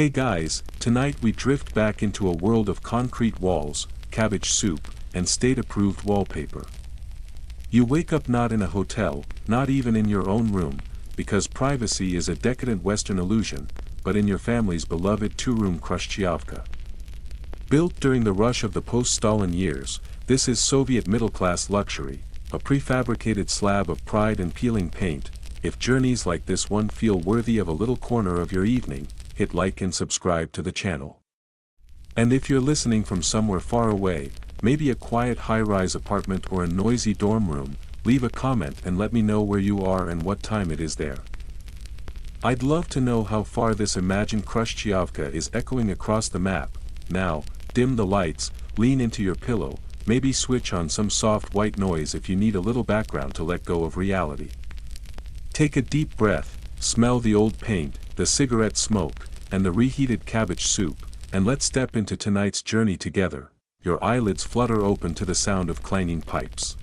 Hey guys, tonight we drift back into a world of concrete walls, cabbage soup, and state-approved wallpaper. You wake up not in a hotel, not even in your own room, because privacy is a decadent Western illusion, but in your family's beloved two-room Khrushchevka. Built during the rush of the post-Stalin years, this is Soviet middle-class luxury, a prefabricated slab of pride and peeling paint. If journeys like this one feel worthy of a little corner of your evening, hit like and subscribe to the channel. And if you're listening from somewhere far away, maybe a quiet high-rise apartment or a noisy dorm room, leave a comment and let me know where you are and what time it is there. I'd love to know how far this imagined Khrushchevka is echoing across the map. Now, dim the lights, lean into your pillow, maybe switch on some soft white noise if you need a little background to let go of reality. Take a deep breath, smell the old paint, the cigarette smoke, and the reheated cabbage soup, and let's step into tonight's journey together. Your eyelids flutter open to the sound of clanging pipes.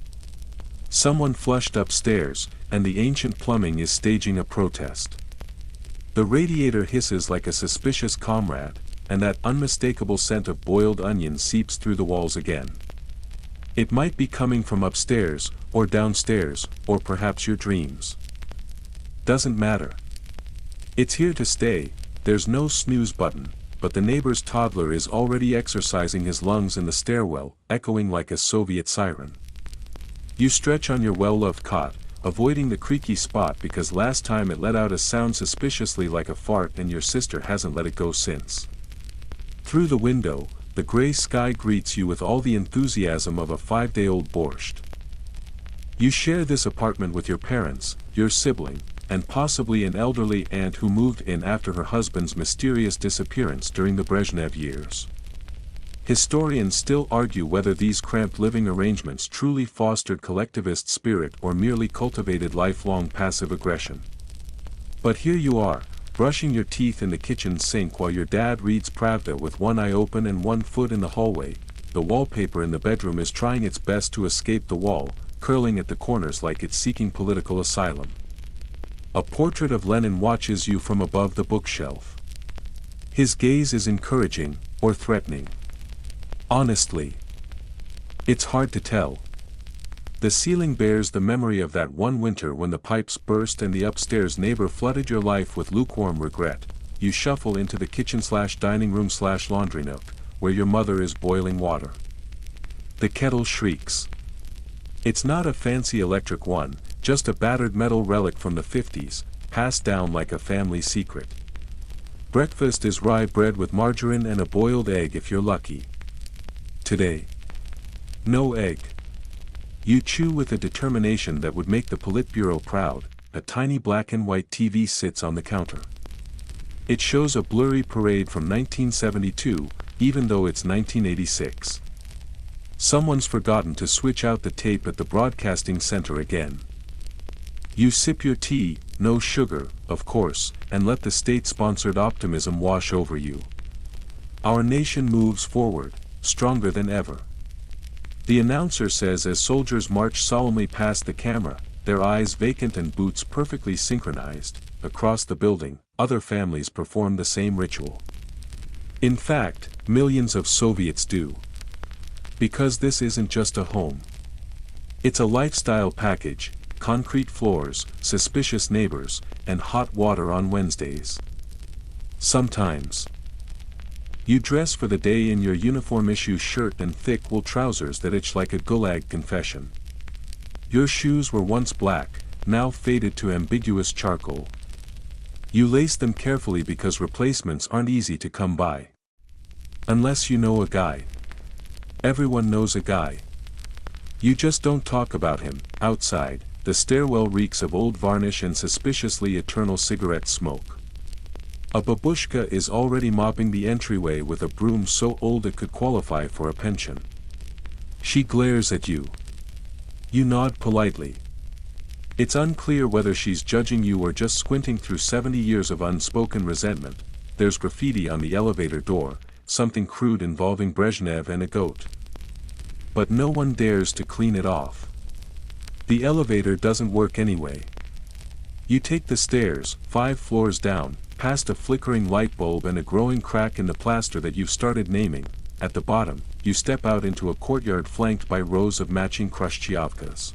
Someone flushed upstairs, and the ancient plumbing is staging a protest. The radiator hisses like a suspicious comrade, and that unmistakable scent of boiled onions seeps through the walls again. It might be coming from upstairs, or downstairs, or perhaps your dreams. Doesn't matter. It's here to stay. There's no snooze button, but the neighbor's toddler is already exercising his lungs in the stairwell, echoing like a Soviet siren. You stretch on your well-loved cot, avoiding the creaky spot because last time it let out a sound suspiciously like a fart and your sister hasn't let it go since. Through the window, the gray sky greets you with all the enthusiasm of a 5-day-old borscht. You share this apartment with your parents, your sibling, and possibly an elderly aunt who moved in after her husband's mysterious disappearance during the Brezhnev years. Historians still argue whether these cramped living arrangements truly fostered collectivist spirit or merely cultivated lifelong passive aggression. But here you are, brushing your teeth in the kitchen sink while your dad reads Pravda with one eye open and one foot in the hallway. The wallpaper in the bedroom is trying its best to escape the wall, curling at the corners like it's seeking political asylum. A portrait of Lenin watches you from above the bookshelf. His gaze is encouraging, or threatening. Honestly, it's hard to tell. The ceiling bears the memory of that one winter when the pipes burst and the upstairs neighbor flooded your life with lukewarm regret. You shuffle into the kitchen/dining room/laundry nook, where your mother is boiling water. The kettle shrieks. It's not a fancy electric one, just a battered metal relic from the 50s, passed down like a family secret. Breakfast is rye bread with margarine and a boiled egg if you're lucky. Today, no egg. You chew with a determination that would make the Politburo proud. A tiny black and white TV sits on the counter. It shows a blurry parade from 1972, even though it's 1986. Someone's forgotten to switch out the tape at the broadcasting center again. You sip your tea, no sugar, of course, and let the state-sponsored optimism wash over you. Our nation moves forward, stronger than ever. The announcer says as soldiers march solemnly past the camera, their eyes vacant and boots perfectly synchronized. Across the building, other families perform the same ritual. In fact, millions of Soviets do. Because this isn't just a home. It's a lifestyle package. Concrete floors, suspicious neighbors, and hot water on Wednesdays. Sometimes. You dress for the day in your uniform-issue shirt and thick wool trousers that itch like a gulag confession. Your shoes were once black, now faded to ambiguous charcoal. You lace them carefully because replacements aren't easy to come by. Unless you know a guy. Everyone knows a guy. You just don't talk about him. Outside, the stairwell reeks of old varnish and suspiciously eternal cigarette smoke. A babushka is already mopping the entryway with a broom so old it could qualify for a pension. She glares at you. You nod politely. It's unclear whether she's judging you or just squinting through 70 years of unspoken resentment. There's graffiti on the elevator door, something crude involving Brezhnev and a goat. But no one dares to clean it off. The elevator doesn't work anyway. You take the stairs, 5 floors down, past a flickering light bulb and a growing crack in the plaster that you've started naming. At the bottom, you step out into a courtyard flanked by rows of matching Khrushchevkas.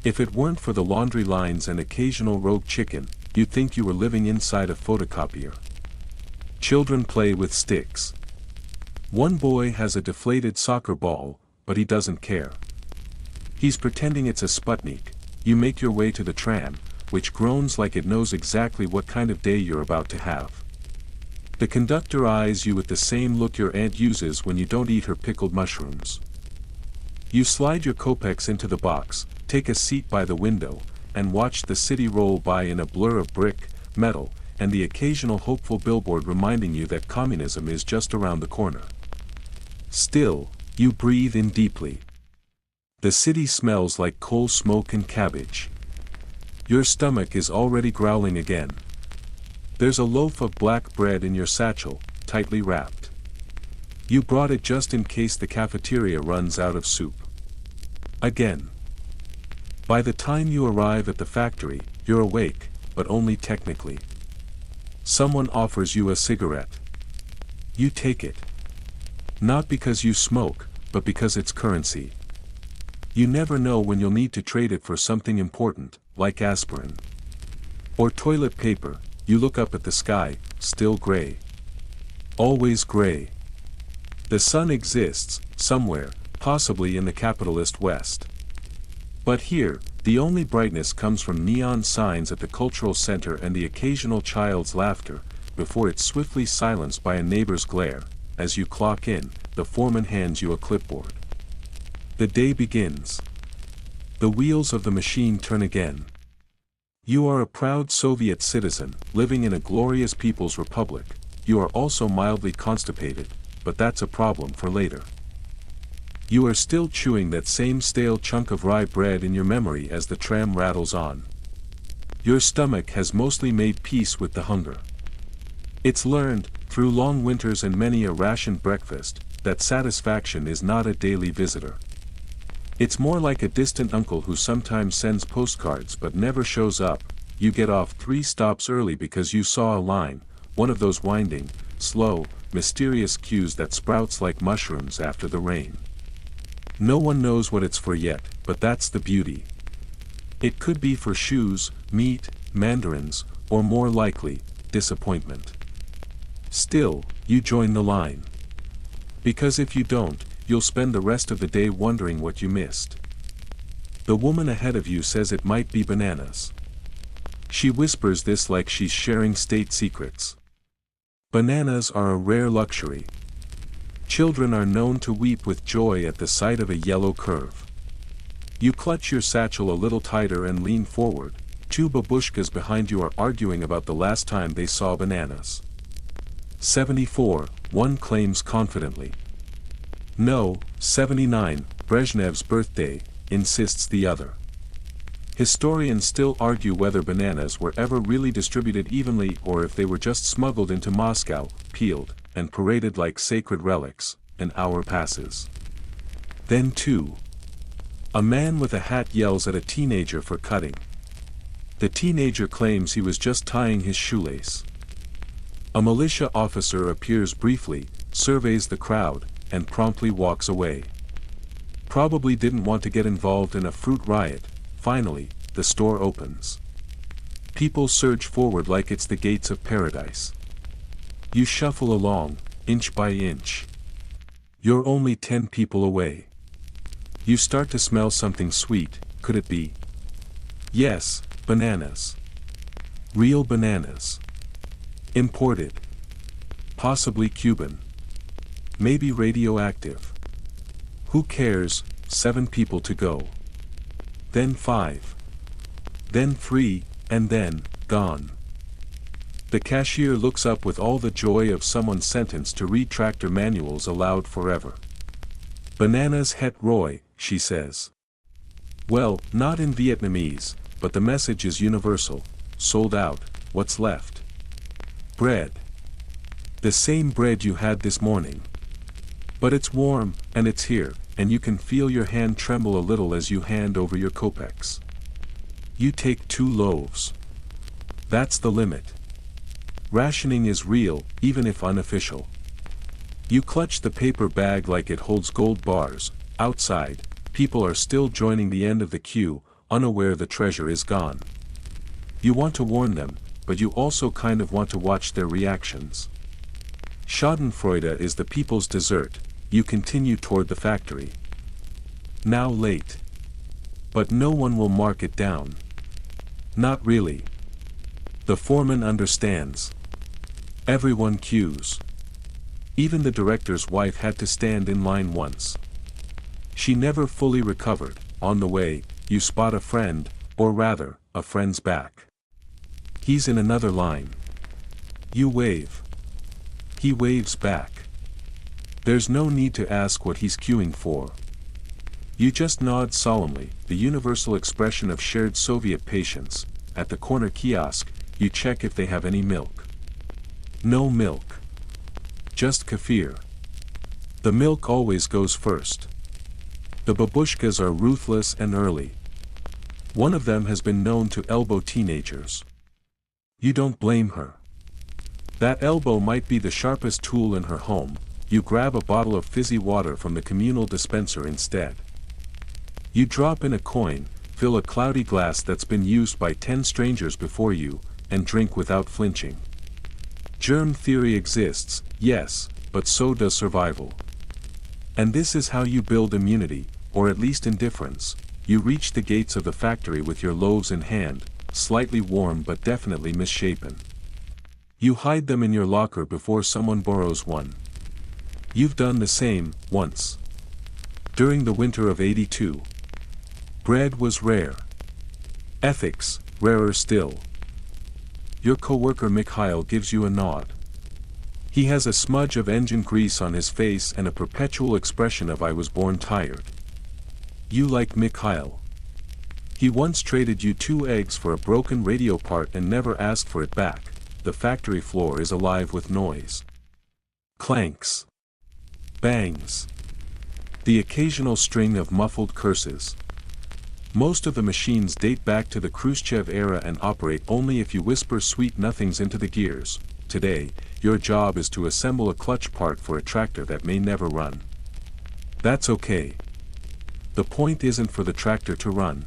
If it weren't for the laundry lines and occasional rogue chicken, you'd think you were living inside a photocopier. Children play with sticks. One boy has a deflated soccer ball, but he doesn't care. He's pretending it's a Sputnik. You make your way to the tram, which groans like it knows exactly what kind of day you're about to have. The conductor eyes you with the same look your aunt uses when you don't eat her pickled mushrooms. You slide your kopecks into the box, take a seat by the window, and watch the city roll by in a blur of brick, metal, and the occasional hopeful billboard reminding you that communism is just around the corner. Still, you breathe in deeply. The city smells like coal smoke and cabbage. Your stomach is already growling again. There's a loaf of black bread in your satchel, tightly wrapped. You brought it just in case the cafeteria runs out of soup. Again. By the time you arrive at the factory, you're awake, but only technically. Someone offers you a cigarette. You take it. Not because you smoke, but because it's currency. You never know when you'll need to trade it for something important, like aspirin. Or toilet paper. You look up at the sky, still gray. Always gray. The sun exists, somewhere, possibly in the capitalist West. But here, the only brightness comes from neon signs at the cultural center and the occasional child's laughter, before it's swiftly silenced by a neighbor's glare. As you clock in, the foreman hands you a clipboard. The day begins. The wheels of the machine turn again. You are a proud Soviet citizen, living in a glorious People's Republic. You are also mildly constipated, but that's a problem for later. You are still chewing that same stale chunk of rye bread in your memory as the tram rattles on. Your stomach has mostly made peace with the hunger. It's learned, through long winters and many a rationed breakfast, that satisfaction is not a daily visitor. It's more like a distant uncle who sometimes sends postcards but never shows up. You get off 3 stops early because you saw a line, one of those winding, slow, mysterious queues that sprouts like mushrooms after the rain. No one knows what it's for yet, but that's the beauty. It could be for shoes, meat, mandarins, or more likely, disappointment. Still, you join the line. Because if you don't, you'll spend the rest of the day wondering what you missed. The woman ahead of you says it might be bananas. She whispers this like she's sharing state secrets. Bananas are a rare luxury. Children are known to weep with joy at the sight of a yellow curve. You clutch your satchel a little tighter and lean forward. 2 babushkas behind you are arguing about the last time they saw bananas. 74, one claims confidently. No, 79, Brezhnev's birthday, insists the other. Historians still argue whether bananas were ever really distributed evenly or if they were just smuggled into Moscow, peeled, and paraded like sacred relics. An hour passes. Then 2. A man with a hat yells at a teenager for cutting. The teenager claims he was just tying his shoelace. A militia officer appears briefly, surveys the crowd, and promptly walks away. Probably didn't want to get involved in a fruit riot. Finally, the store opens. People surge forward like it's the gates of paradise. You shuffle along, inch by inch. You're only 10 people away. You start to smell something sweet. Could it be? Yes, bananas. Real bananas. Imported. Possibly Cuban. Maybe radioactive. Who cares? 7 people to go. Then 5. Then 3, and then, gone. The cashier looks up with all the joy of someone sentenced to read tractor manuals aloud forever. Bananas het roy, she says. Well, not in Vietnamese, but the message is universal. Sold out, what's left? Bread. The same bread you had this morning. But it's warm, and it's here, and you can feel your hand tremble a little as you hand over your kopecks. You take 2 loaves. That's the limit. Rationing is real, even if unofficial. You clutch the paper bag like it holds gold bars. Outside, people are still joining the end of the queue, unaware the treasure is gone. You want to warn them, but you also kind of want to watch their reactions. Schadenfreude is the people's dessert. You continue toward the factory. Now late. But no one will mark it down. Not really. The foreman understands. Everyone queues. Even the director's wife had to stand in line once. She never fully recovered. On the way, you spot a friend, or rather, a friend's back. He's in another line. You wave. He waves back. There's no need to ask what he's queuing for. You just nod solemnly, the universal expression of shared Soviet patience. At the corner kiosk, you check if they have any milk. No milk. Just kefir. The milk always goes first. The babushkas are ruthless and early. One of them has been known to elbow teenagers. You don't blame her. That elbow might be the sharpest tool in her home. You grab a bottle of fizzy water from the communal dispenser instead. You drop in a coin, fill a cloudy glass that's been used by 10 strangers before you, and drink without flinching. Germ theory exists, yes, but so does survival. And this is how you build immunity, or at least indifference. You reach the gates of the factory with your loaves in hand, slightly warm but definitely misshapen. You hide them in your locker before someone borrows one. You've done the same, once. During the winter of '82. Bread was rare. Ethics, rarer still. Your coworker Mikhail gives you a nod. He has a smudge of engine grease on his face and a perpetual expression of "I was born tired." You like Mikhail. He once traded you 2 eggs for a broken radio part and never asked for it back. The factory floor is alive with noise. Clanks. Bangs. The occasional string of muffled curses. Most of the machines date back to the Khrushchev era and operate only if you whisper sweet nothings into the gears. Today, your job is to assemble a clutch part for a tractor that may never run. That's okay. The point isn't for the tractor to run.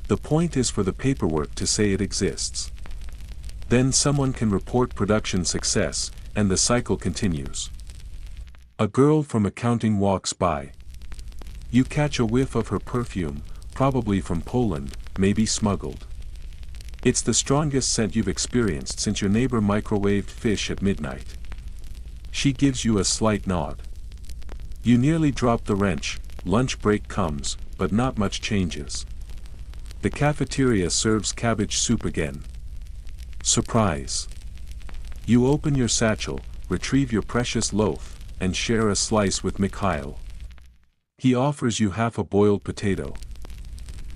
The point is for the paperwork to say it exists. Then someone can report production success, and the cycle continues. A girl from accounting walks by. You catch a whiff of her perfume, probably from Poland, maybe smuggled. It's the strongest scent you've experienced since your neighbor microwaved fish at midnight. She gives you a slight nod. You nearly drop the wrench. Lunch break comes, but not much changes. The cafeteria serves cabbage soup again. Surprise. You open your satchel, retrieve your precious loaf, and share a slice with Mikhail. He offers you half a boiled potato.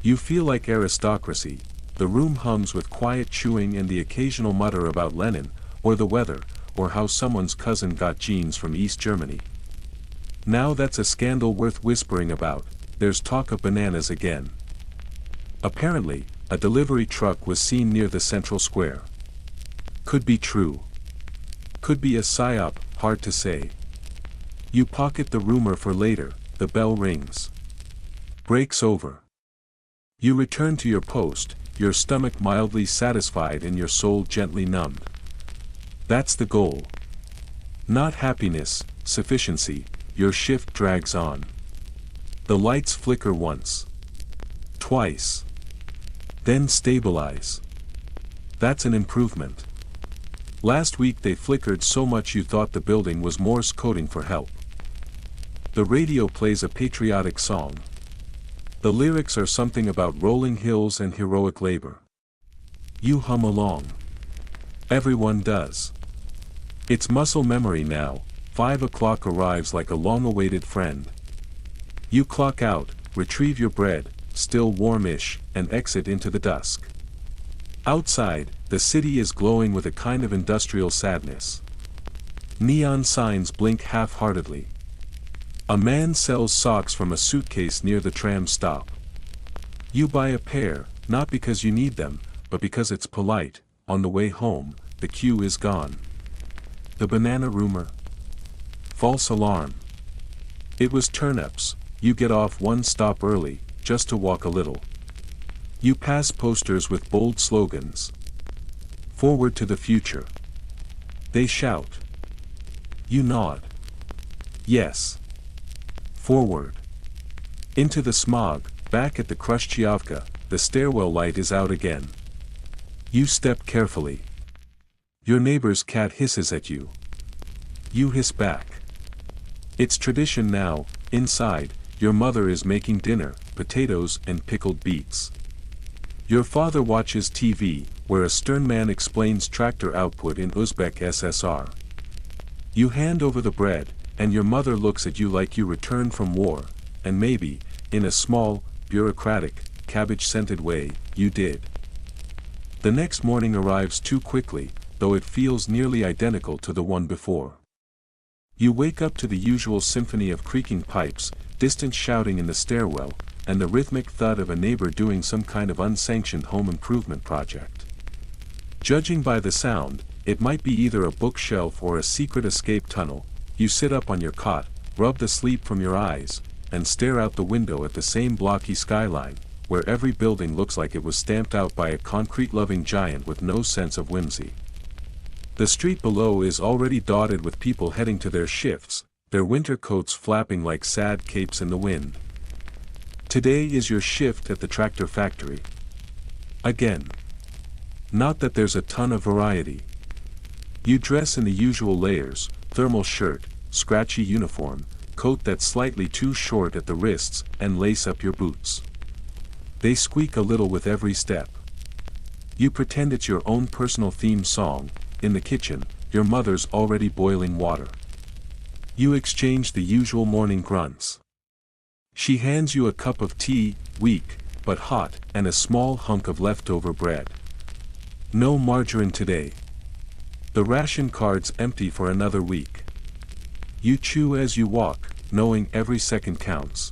You feel like aristocracy. The room hums with quiet chewing and the occasional mutter about Lenin, or the weather, or how someone's cousin got genes from East Germany. Now that's a scandal worth whispering about. There's talk of bananas again. Apparently, a delivery truck was seen near the central square. Could be true. Could be a psyop, hard to say. You pocket the rumor for later. The bell rings. Break's over. You return to your post, your stomach mildly satisfied and your soul gently numbed. That's the goal. Not happiness, sufficiency. Your shift drags on. The lights flicker once. Twice. Then stabilize. That's an improvement. Last week they flickered so much you thought the building was Morse coding for help. The radio plays a patriotic song. The lyrics are something about rolling hills and heroic labor. You hum along. Everyone does. It's muscle memory now. 5 o'clock arrives like a long-awaited friend. You clock out, retrieve your bread, still warmish, and exit into the dusk. Outside, the city is glowing with a kind of industrial sadness. Neon signs blink half-heartedly. A man sells socks from a suitcase near the tram stop. You buy a pair, not because you need them, but because it's polite. On the way home, the queue is gone. The banana rumor? False alarm. It was turnips. You get off one stop early, just to walk a little. You pass posters with bold slogans. Forward to the future. They shout. You nod. Yes. Forward. Into the smog, back at the Khrushchevka, the stairwell light is out again. You step carefully. Your neighbor's cat hisses at you. You hiss back. It's tradition now. Inside, your mother is making dinner, potatoes and pickled beets. Your father watches TV, where a stern man explains tractor output in Uzbek USSR. You hand over the bread, and your mother looks at you like you returned from war, and maybe, in a small, bureaucratic, cabbage-scented way, you did. The next morning arrives too quickly, though it feels nearly identical to the one before. You wake up to the usual symphony of creaking pipes, distant shouting in the stairwell, and the rhythmic thud of a neighbor doing some kind of unsanctioned home improvement project. Judging by the sound, it might be either a bookshelf or a secret escape tunnel. You sit up on your cot, rub the sleep from your eyes, and stare out the window at the same blocky skyline, where every building looks like it was stamped out by a concrete-loving giant with no sense of whimsy. The street below is already dotted with people heading to their shifts, their winter coats flapping like sad capes in the wind. Today is your shift at the tractor factory. Again. Not that there's a ton of variety. You dress in the usual layers: thermal shirt, scratchy uniform, coat that's slightly too short at the wrists, and lace up your boots. They squeak a little with every step. You pretend it's your own personal theme song. In the kitchen, your mother's already boiling water. You exchange the usual morning grunts. She hands you a cup of tea, weak, but hot, and a small hunk of leftover bread. No margarine today. The ration card's empty for another week. You chew as you walk, knowing every second counts.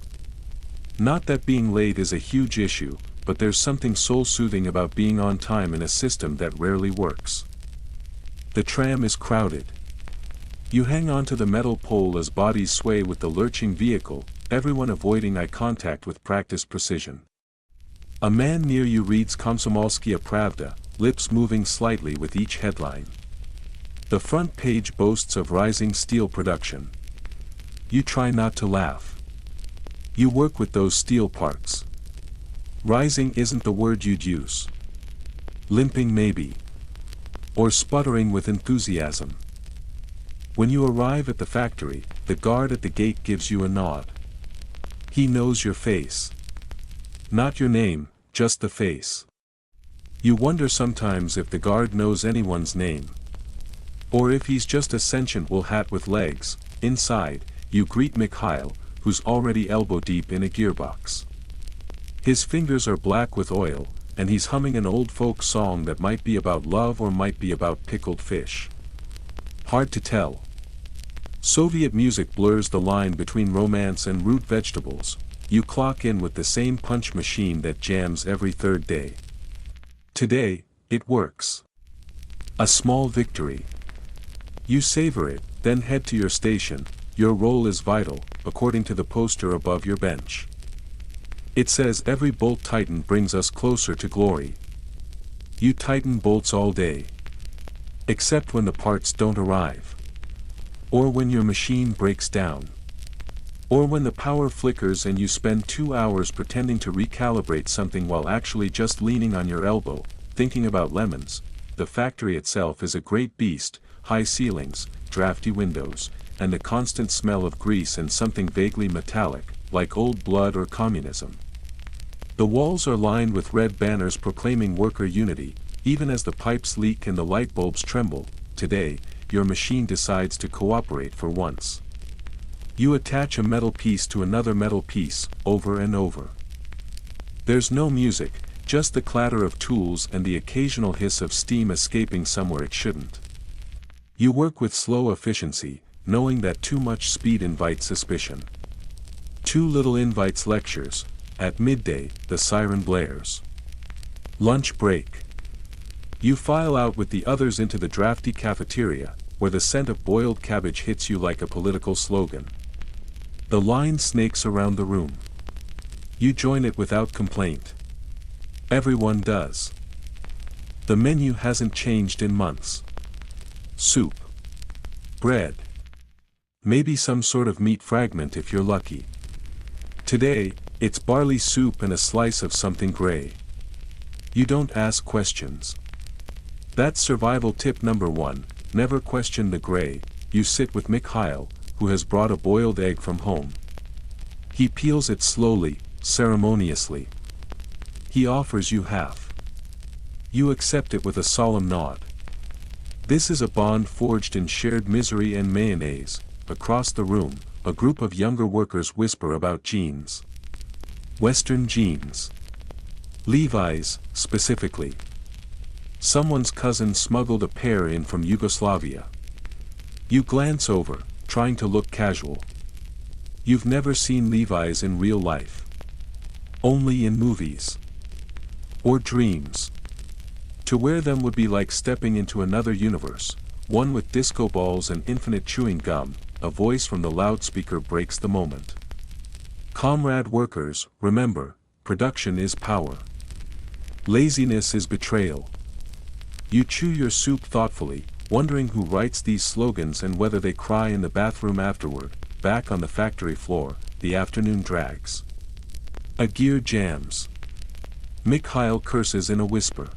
Not that being late is a huge issue, but there's something soul-soothing about being on time in a system that rarely works. The tram is crowded. You hang onto the metal pole as bodies sway with the lurching vehicle, everyone avoiding eye contact with practiced precision. A man near you reads Komsomolskaya Pravda, lips moving slightly with each headline. The front page boasts of rising steel production. You try not to laugh. You work with those steel parts. Rising isn't the word you'd use. Limping maybe. Or sputtering with enthusiasm. When you arrive at the factory, the guard at the gate gives you a nod. He knows your face. Not your name, just the face. You wonder sometimes if the guard knows anyone's name. Or if he's just a sentient wool hat with legs. Inside, you greet Mikhail, who's already elbow-deep in a gearbox. His fingers are black with oil, and he's humming an old folk song that might be about love or might be about pickled fish. Hard to tell. Soviet music blurs the line between romance and root vegetables. You clock in with the same punch machine that jams every third day. Today, it works. A small victory. You savor it, then head to your station. Your role is vital, according to the poster above your bench. It says every bolt tightened brings us closer to glory. You tighten bolts all day. Except when the parts don't arrive. Or when your machine breaks down. Or when the power flickers and you spend 2 hours pretending to recalibrate something while actually just leaning on your elbow, thinking about lemons. The factory itself is a great beast: high ceilings, drafty windows, and the constant smell of grease and something vaguely metallic, like old blood or communism. The walls are lined with red banners proclaiming worker unity, even as the pipes leak and the light bulbs tremble. Today, your machine decides to cooperate for once. You attach a metal piece to another metal piece, over and over. There's no music, just the clatter of tools and the occasional hiss of steam escaping somewhere it shouldn't. You work with slow efficiency, knowing that too much speed invites suspicion. Too little invites lectures. At midday, the siren blares. Lunch break. You file out with the others into the drafty cafeteria, where the scent of boiled cabbage hits you like a political slogan. The line snakes around the room. You join it without complaint. Everyone does. The menu hasn't changed in months. Soup. Bread. Maybe some sort of meat fragment if you're lucky. Today, it's barley soup and a slice of something gray. You don't ask questions. That's survival tip number 1, never question the gray. You sit with Mikhail, who has brought a boiled egg from home. He peels it slowly, ceremoniously. He offers you half. You accept it with a solemn nod. This is a bond forged in shared misery and mayonnaise. Across the room, a group of younger workers whisper about jeans. Western jeans. Levi's, specifically. Someone's cousin smuggled a pair in from Yugoslavia. You glance over, trying to look casual. You've never seen Levi's in real life. Only in movies. Or dreams. To wear them would be like stepping into another universe, one with disco balls and infinite chewing gum. A voice from the loudspeaker breaks the moment. Comrade workers, remember, production is power. Laziness is betrayal. You chew your soup thoughtfully, wondering who writes these slogans and whether they cry in the bathroom afterward. Back on the factory floor, the afternoon drags. A gear jams. Mikhail curses in a whisper.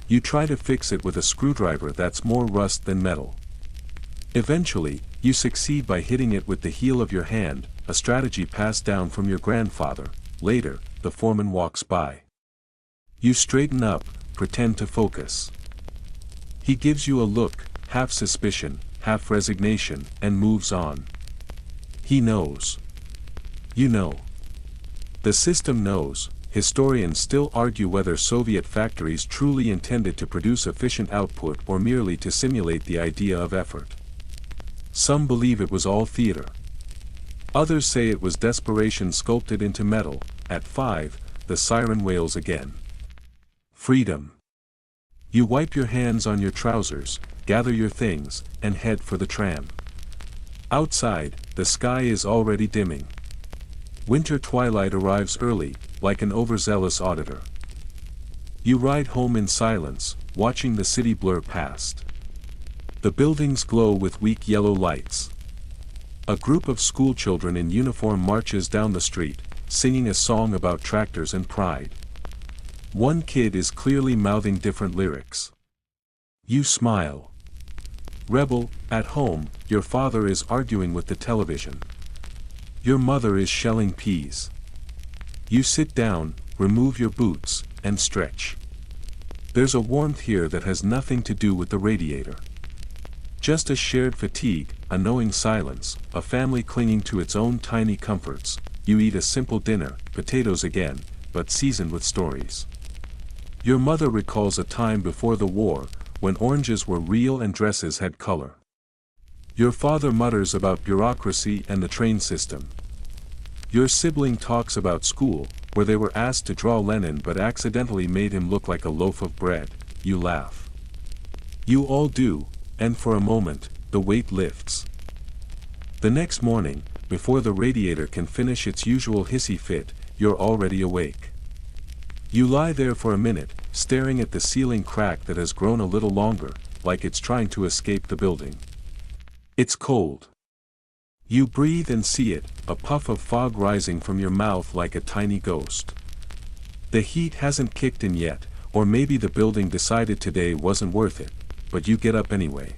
You try to fix it with a screwdriver that's more rust than metal. Eventually, you succeed by hitting it with the heel of your hand, a strategy passed down from your grandfather. Later, the foreman walks by. You straighten up, pretend to focus. He gives you a look, half suspicion, half resignation, and moves on. He knows. You know. The system knows. Historians still argue whether Soviet factories truly intended to produce efficient output or merely to simulate the idea of effort. Some believe it was all theater. Others say it was desperation sculpted into metal. At 5, the siren wails again. Freedom. You wipe your hands on your trousers, gather your things, and head for the tram. Outside, the sky is already dimming. Winter twilight arrives early, like an overzealous auditor. You ride home in silence, watching the city blur past. The buildings glow with weak yellow lights. A group of schoolchildren in uniform marches down the street, singing a song about tractors and pride. One kid is clearly mouthing different lyrics. You smile. Rebel. At home, your father is arguing with the television. Your mother is shelling peas. You sit down, remove your boots, and stretch. There's a warmth here that has nothing to do with the radiator. Just a shared fatigue, a knowing silence, a family clinging to its own tiny comforts. You eat a simple dinner, potatoes again, but seasoned with stories. Your mother recalls a time before the war, when oranges were real and dresses had color. Your father mutters about bureaucracy and the train system. Your sibling talks about school, where they were asked to draw Lenin but accidentally made him look like a loaf of bread. You laugh. You all do, and for a moment, the weight lifts. The next morning, before the radiator can finish its usual hissy fit, you're already awake. You lie there for a minute, staring at the ceiling crack that has grown a little longer, like it's trying to escape the building. It's cold. You breathe and see it, a puff of fog rising from your mouth like a tiny ghost. The heat hasn't kicked in yet, or maybe the building decided today wasn't worth it, but you get up anyway.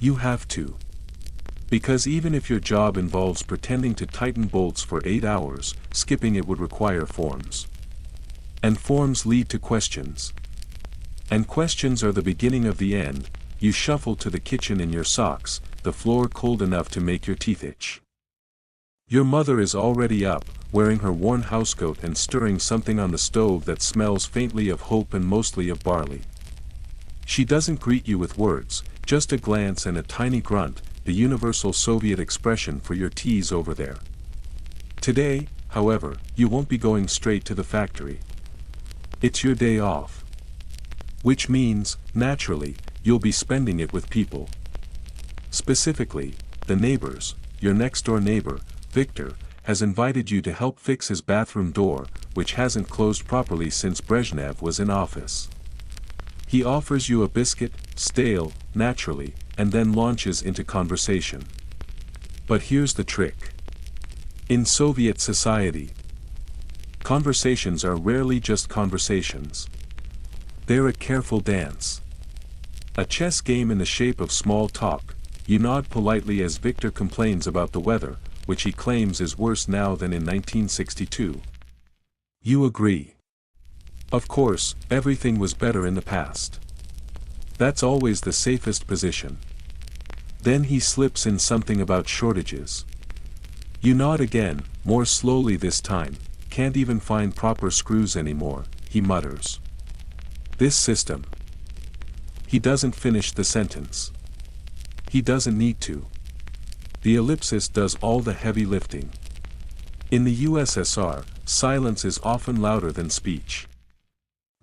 You have to. Because even if your job involves pretending to tighten bolts for 8 hours, skipping it would require forms. And forms lead to questions. And questions are the beginning of the end. You shuffle to the kitchen in your socks, the floor cold enough to make your teeth itch. Your mother is already up, wearing her worn housecoat and stirring something on the stove that smells faintly of hope and mostly of barley. She doesn't greet you with words, just a glance and a tiny grunt, the universal Soviet expression for your teas over there. Today, however, you won't be going straight to the factory. It's your day off. Which means, naturally, you'll be spending it with people. Specifically, the neighbors. Your next-door neighbor, Victor, has invited you to help fix his bathroom door, which hasn't closed properly since Brezhnev was in office. He offers you a biscuit, stale, naturally, and then launches into conversation. But here's the trick. In Soviet society, conversations are rarely just conversations. They're a careful dance. A chess game in the shape of small talk. You nod politely as Victor complains about the weather, which he claims is worse now than in 1962. You agree. Of course, everything was better in the past. That's always the safest position. Then he slips in something about shortages. You nod again, more slowly this time. Can't even find proper screws anymore, he mutters. This system. He doesn't finish the sentence. He doesn't need to. The ellipsis does all the heavy lifting. In the USSR, silence is often louder than speech.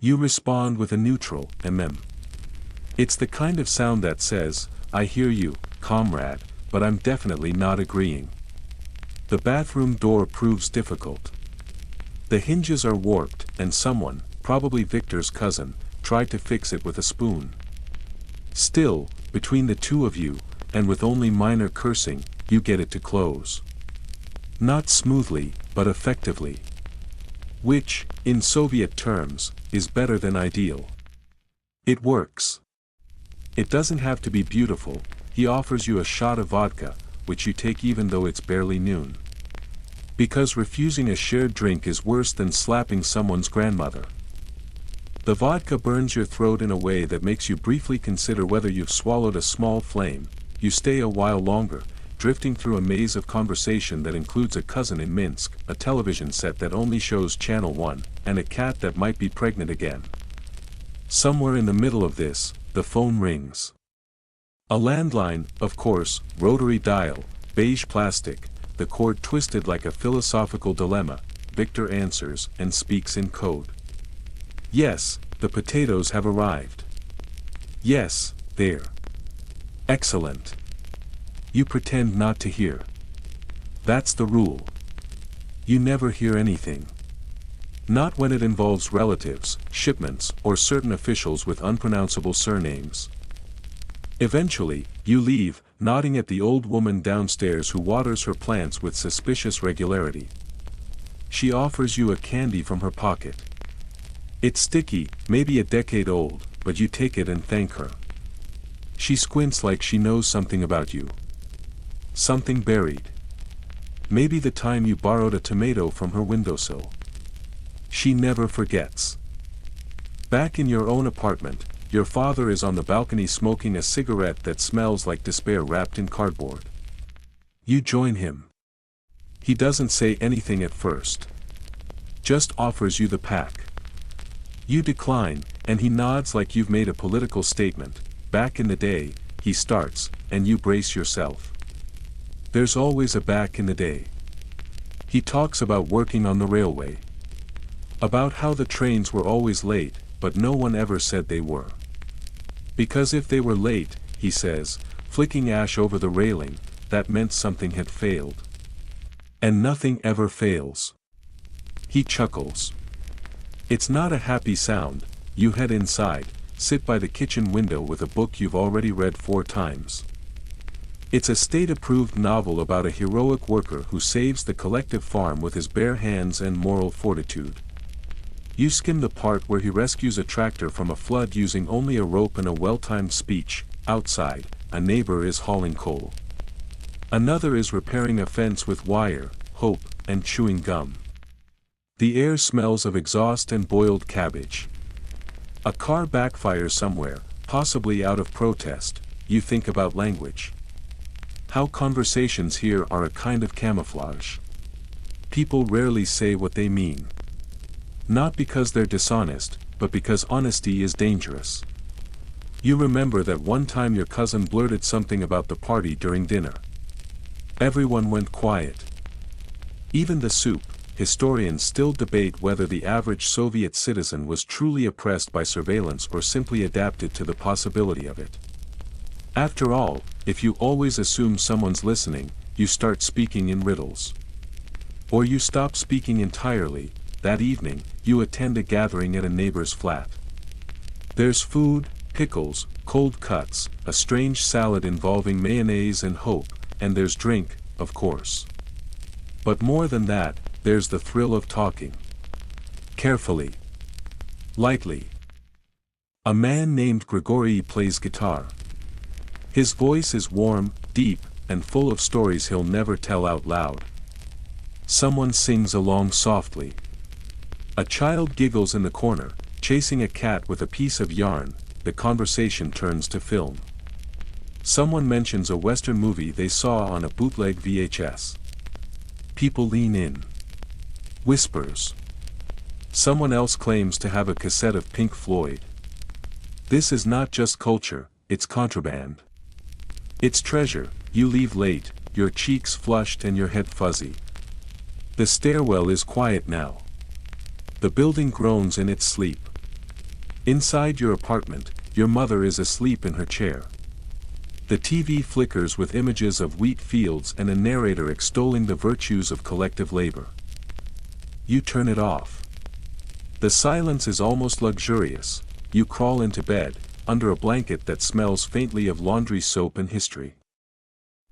You respond with a neutral, It's the kind of sound that says, I hear you, comrade, but I'm definitely not agreeing. The bathroom door proves difficult. The hinges are warped, and someone, probably Victor's cousin, tried to fix it with a spoon. Still, between the two of you, and with only minor cursing, you get it to close. Not smoothly, but effectively. Which, in Soviet terms, is better than ideal. It works. It doesn't have to be beautiful. He offers you a shot of vodka, which you take even though it's barely noon. Because refusing a shared drink is worse than slapping someone's grandmother. The vodka burns your throat in a way that makes you briefly consider whether you've swallowed a small flame. You stay a while longer, drifting through a maze of conversation that includes a cousin in Minsk, a television set that only shows Channel 1, and a cat that might be pregnant again. Somewhere in the middle of this, the phone rings. A landline, of course, rotary dial, beige plastic, the cord twisted like a philosophical dilemma. Victor answers and speaks in code. Yes, the potatoes have arrived. Yes, there. Excellent. You pretend not to hear. That's the rule. You never hear anything. Not when it involves relatives, shipments, or certain officials with unpronounceable surnames. Eventually, you leave, nodding at the old woman downstairs who waters her plants with suspicious regularity. She offers you a candy from her pocket. It's sticky, maybe a decade old, but you take it and thank her. She squints like she knows something about you. Something buried. Maybe the time you borrowed a tomato from her windowsill. She never forgets. Back in your own apartment, your father is on the balcony smoking a cigarette that smells like despair wrapped in cardboard. You join him. He doesn't say anything at first. Just offers you the pack. You decline, and he nods like you've made a political statement. Back in the day, he starts, and you brace yourself. There's always a back in the day. He talks about working on the railway. About how the trains were always late, but no one ever said they were. Because if they were late, he says, flicking ash over the railing, that meant something had failed. And nothing ever fails. He chuckles. It's not a happy sound. You head inside, sit by the kitchen window with a book you've already read 4 times. It's a state-approved novel about a heroic worker who saves the collective farm with his bare hands and moral fortitude. You skim the part where he rescues a tractor from a flood using only a rope and a well-timed speech. Outside, a neighbor is hauling coal. Another is repairing a fence with wire, hope, and chewing gum. The air smells of exhaust and boiled cabbage. A car backfires somewhere, possibly out of protest. You think about language. How conversations here are a kind of camouflage. People rarely say what they mean. Not because they're dishonest, but because honesty is dangerous. You remember that one time your cousin blurted something about the party during dinner. Everyone went quiet. Even the soup, historians still debate whether the average Soviet citizen was truly oppressed by surveillance or simply adapted to the possibility of it. After all, if you always assume someone's listening, you start speaking in riddles. Or you stop speaking entirely. That evening, you attend a gathering at a neighbor's flat. There's food, pickles, cold cuts, a strange salad involving mayonnaise and hope, and there's drink, of course. But more than that, there's the thrill of talking. Carefully. Lightly. A man named Grigory plays guitar. His voice is warm, deep, and full of stories he'll never tell out loud. Someone sings along softly. A child giggles in the corner, chasing a cat with a piece of yarn. The conversation turns to film. Someone mentions a Western movie they saw on a bootleg VHS. People lean in. Whispers. Someone else claims to have a cassette of Pink Floyd. This is not just culture, it's contraband. It's treasure. You leave late, your cheeks flushed and your head fuzzy. The stairwell is quiet now. The building groans in its sleep. Inside your apartment, your mother is asleep in her chair. The TV flickers with images of wheat fields and a narrator extolling the virtues of collective labor. You turn it off. The silence is almost luxurious. You crawl into bed, under a blanket that smells faintly of laundry soap and history.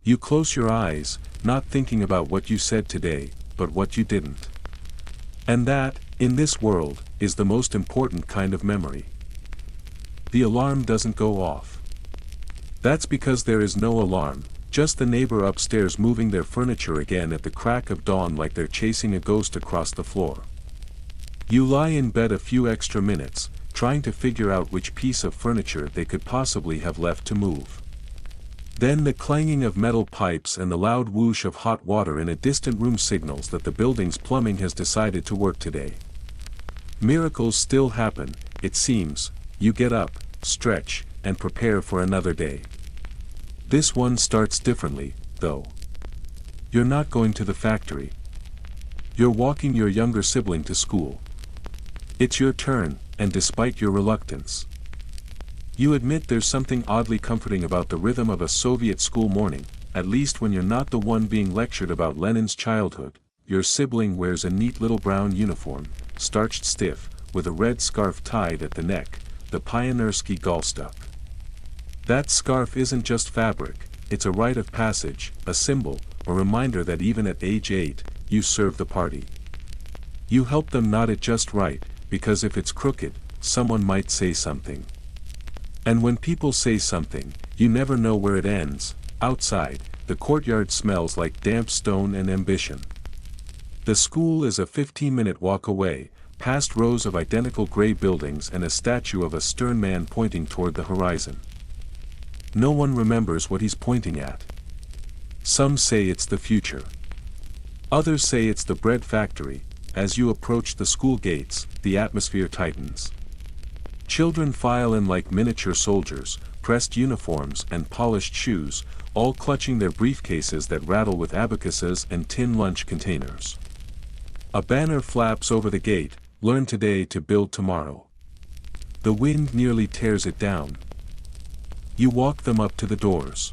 You close your eyes, not thinking about what you said today, but what you didn't. And that, in this world, is the most important kind of memory. The alarm doesn't go off. That's because there is no alarm, just the neighbor upstairs moving their furniture again at the crack of dawn like they're chasing a ghost across the floor. You lie in bed a few extra minutes, trying to figure out which piece of furniture they could possibly have left to move. Then the clanging of metal pipes and the loud whoosh of hot water in a distant room signals that the building's plumbing has decided to work today. Miracles still happen, it seems. You get up, stretch, and prepare for another day. This one starts differently, though. You're not going to the factory. You're walking your younger sibling to school. It's your turn, and despite your reluctance, you admit there's something oddly comforting about the rhythm of a Soviet school morning, at least when you're not the one being lectured about Lenin's childhood. Your sibling wears a neat little brown uniform, starched stiff, with a red scarf tied at the neck, the pioneersky Galstuk. That scarf isn't just fabric, it's a rite of passage, a symbol, a reminder that even at age 8, you serve the party. You help them knot it just right, because if it's crooked, someone might say something. And when people say something, you never know where it ends. Outside, the courtyard smells like damp stone and ambition. The school is a 15-minute walk away, past rows of identical gray buildings and a statue of a stern man pointing toward the horizon. No one remembers what he's pointing at. Some say it's the future. Others say it's the bread factory. As you approach the school gates, the atmosphere tightens. Children file in like miniature soldiers, pressed uniforms and polished shoes, all clutching their briefcases that rattle with abacuses and tin lunch containers. A banner flaps over the gate, "Learn today to build tomorrow." The wind nearly tears it down. You walk them up to the doors.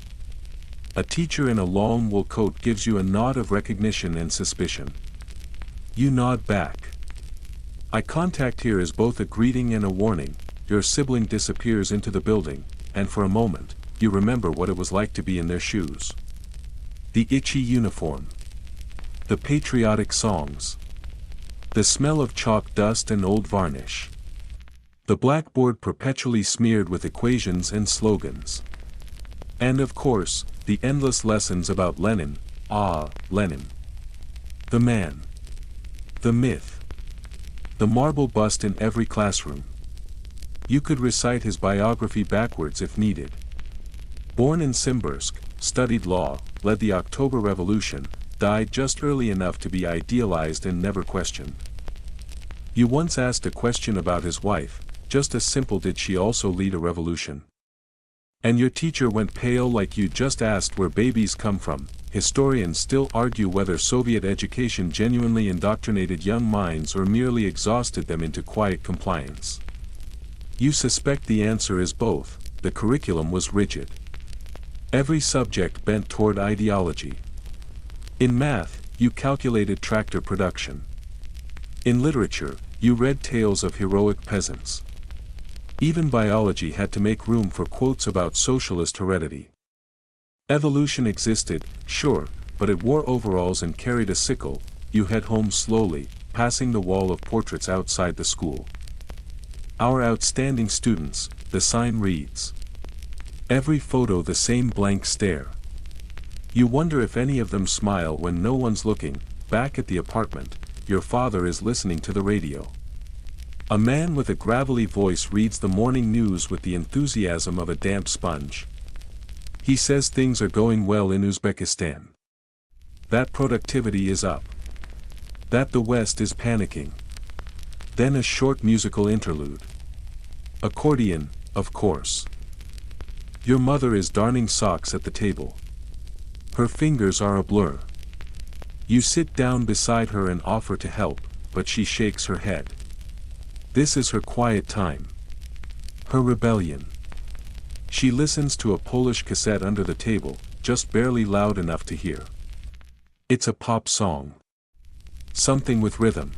A teacher in a long wool coat gives you a nod of recognition and suspicion. You nod back. Eye contact here is both a greeting and a warning. Your sibling disappears into the building, and for a moment, you remember what it was like to be in their shoes. The itchy uniform. The patriotic songs. The smell of chalk dust and old varnish. The blackboard perpetually smeared with equations and slogans. And of course, the endless lessons about Lenin. Ah, Lenin. The man. The myth. The marble bust in every classroom. You could recite his biography backwards if needed. Born in Simbirsk, studied law, led the October Revolution, died just early enough to be idealized and never questioned. You once asked a question about his wife, just as simple: did she also lead a revolution? And your teacher went pale like you just asked where babies come from. Historians still argue whether Soviet education genuinely indoctrinated young minds or merely exhausted them into quiet compliance. You suspect the answer is both. The curriculum was rigid. Every subject bent toward ideology. In math, you calculated tractor production. In literature, you read tales of heroic peasants. Even biology had to make room for quotes about socialist heredity. Evolution existed, sure, but it wore overalls and carried a sickle. You head home slowly, passing the wall of portraits outside the school. Our outstanding students, the sign reads. Every photo the same blank stare. You wonder if any of them smile when no one's looking. Back at the apartment, your father is listening to the radio. A man with a gravelly voice reads the morning news with the enthusiasm of a damp sponge. He says things are going well in Uzbekistan. That productivity is up. That the West is panicking. Then a short musical interlude. Accordion, of course. Your mother is darning socks at the table. Her fingers are a blur. You sit down beside her and offer to help, but she shakes her head. This is her quiet time. Her rebellion. She listens to a Polish cassette under the table, just barely loud enough to hear. It's a pop song. Something with rhythm.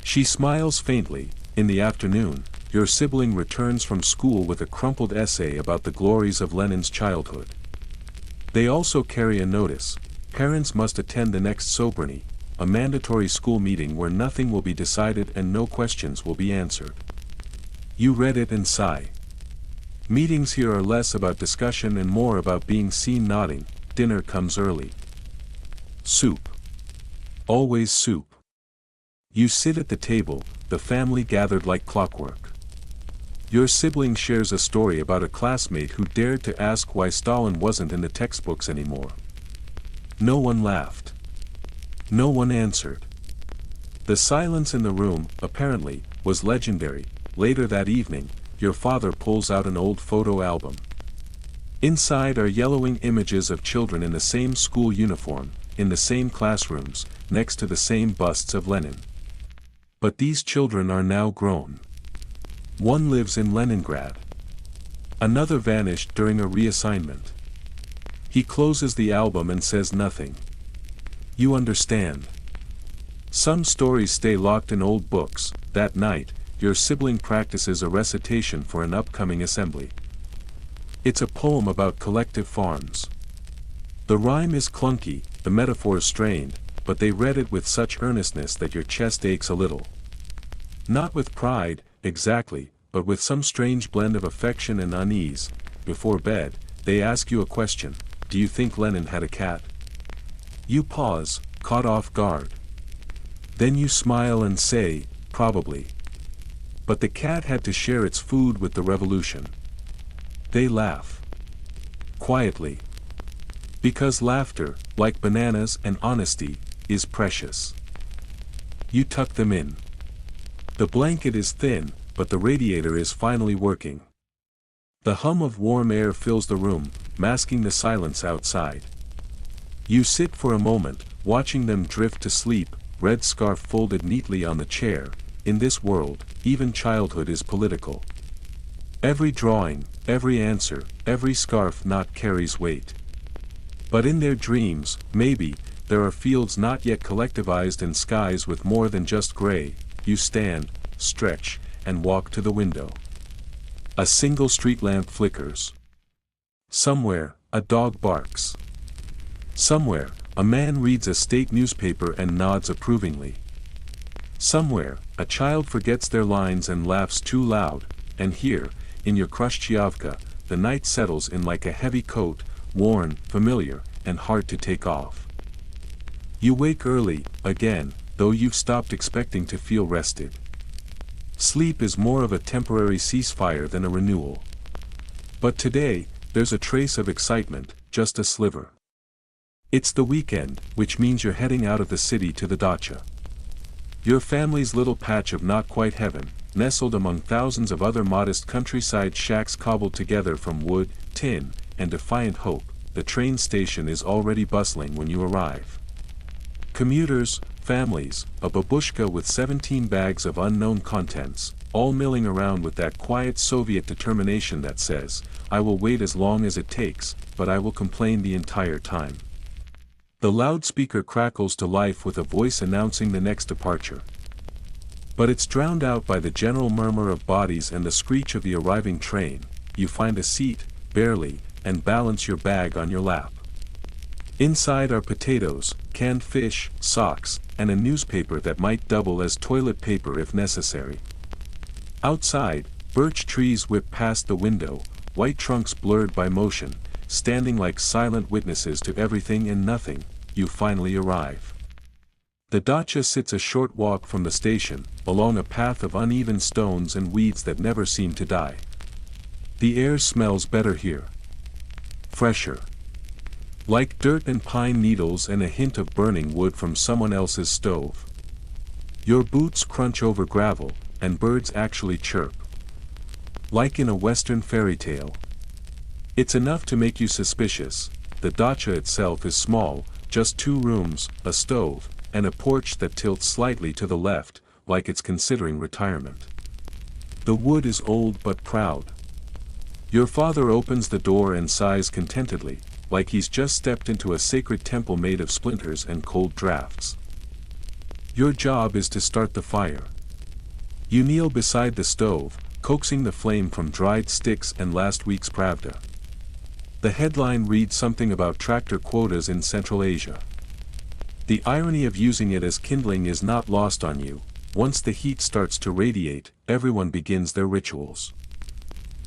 She smiles faintly. In the afternoon, your sibling returns from school with a crumpled essay about the glories of Lenin's childhood. They also carry a notice. Parents must attend the next Sobrany, a mandatory school meeting where nothing will be decided and no questions will be answered. You read it and sigh. Meetings here are less about discussion and more about being seen nodding. Dinner comes early. Soup. Always soup. You sit at the table, the family gathered like clockwork. Your sibling shares a story about a classmate who dared to ask why Stalin wasn't in the textbooks anymore. No one laughed. No one answered. The silence in the room, apparently, was legendary. Later that evening, your father pulls out an old photo album. Inside are yellowing images of children in the same school uniform, in the same classrooms, next to the same busts of Lenin. But these children are now grown. One lives in Leningrad. Another vanished during a reassignment. He closes the album and says nothing. You understand. Some stories stay locked in old books. That night, your sibling practices a recitation for an upcoming assembly. It's a poem about collective farms. The rhyme is clunky, the metaphors strained, but they read it with such earnestness that your chest aches a little. Not with pride, exactly, but with some strange blend of affection and unease. Before bed, they ask you a question. Do you think Lenin had a cat? You pause, caught off guard. Then you smile and say, probably. But the cat had to share its food with the revolution. They laugh. Quietly. Because laughter, like bananas and honesty, is precious. You tuck them in. The blanket is thin, but the radiator is finally working. The hum of warm air fills the room, masking the silence outside. You sit for a moment, watching them drift to sleep, red scarf folded neatly on the chair. In this world, even childhood is political. Every drawing, every answer, every scarf knot carries weight. But in their dreams, maybe, there are fields not yet collectivized and skies with more than just gray. You stand, stretch, and walk to the window. A single street lamp flickers. Somewhere, a dog barks. Somewhere, a man reads a state newspaper and nods approvingly. Somewhere, a child forgets their lines and laughs too loud, and here, in your Khrushchevka, the night settles in like a heavy coat, worn, familiar, and hard to take off. You wake early, again, though you've stopped expecting to feel rested. Sleep is more of a temporary ceasefire than a renewal. But today, there's a trace of excitement, just a sliver. It's the weekend, which means you're heading out of the city to the dacha. Your family's little patch of not quite heaven, nestled among thousands of other modest countryside shacks cobbled together from wood, tin, and defiant hope, the train station is already bustling when you arrive. Commuters, families, a babushka with 17 bags of unknown contents, all milling around with that quiet Soviet determination that says, "I will wait as long as it takes, but I will complain the entire time." The loudspeaker crackles to life with a voice announcing the next departure. But it's drowned out by the general murmur of bodies and the screech of the arriving train. You find a seat, barely, and balance your bag on your lap. Inside are potatoes, canned fish, socks, and a newspaper that might double as toilet paper if necessary. Outside, birch trees whip past the window, white trunks blurred by motion, standing like silent witnesses to everything and nothing. You finally arrive. The dacha sits a short walk from the station, along a path of uneven stones and weeds that never seem to die. The air smells better here. Fresher. Like dirt and pine needles and a hint of burning wood from someone else's stove. Your boots crunch over gravel, and birds actually chirp. Like in a Western fairy tale. It's enough to make you suspicious. The dacha itself is small, just 2 rooms, a stove, and a porch that tilts slightly to the left, like it's considering retirement. The wood is old but proud. Your father opens the door and sighs contentedly, like he's just stepped into a sacred temple made of splinters and cold drafts. Your job is to start the fire. You kneel beside the stove, coaxing the flame from dried sticks and last week's Pravda. The headline reads something about tractor quotas in Central Asia. The irony of using it as kindling is not lost on you. Once the heat starts to radiate, everyone begins their rituals.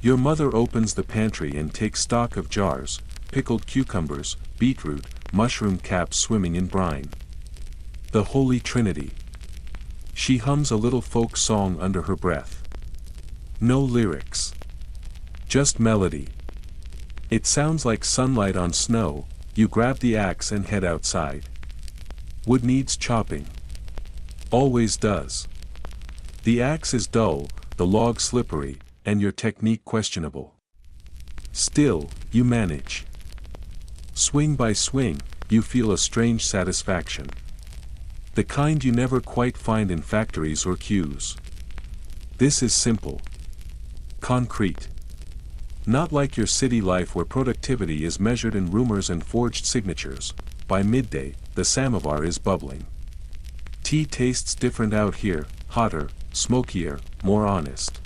Your mother opens the pantry and takes stock of jars, pickled cucumbers, beetroot, mushroom caps swimming in brine. The Holy Trinity. She hums a little folk song under her breath. No lyrics. Just melody. It sounds like sunlight on snow. You grab the axe and head outside. Wood needs chopping. Always does. The axe is dull, the log slippery, and your technique questionable. Still, you manage. Swing by swing, you feel a strange satisfaction. The kind you never quite find in factories or queues. This is simple. Concrete. Not like your city life where productivity is measured in rumors and forged signatures. By midday, the samovar is bubbling. Tea tastes different out here, hotter, smokier, more honest.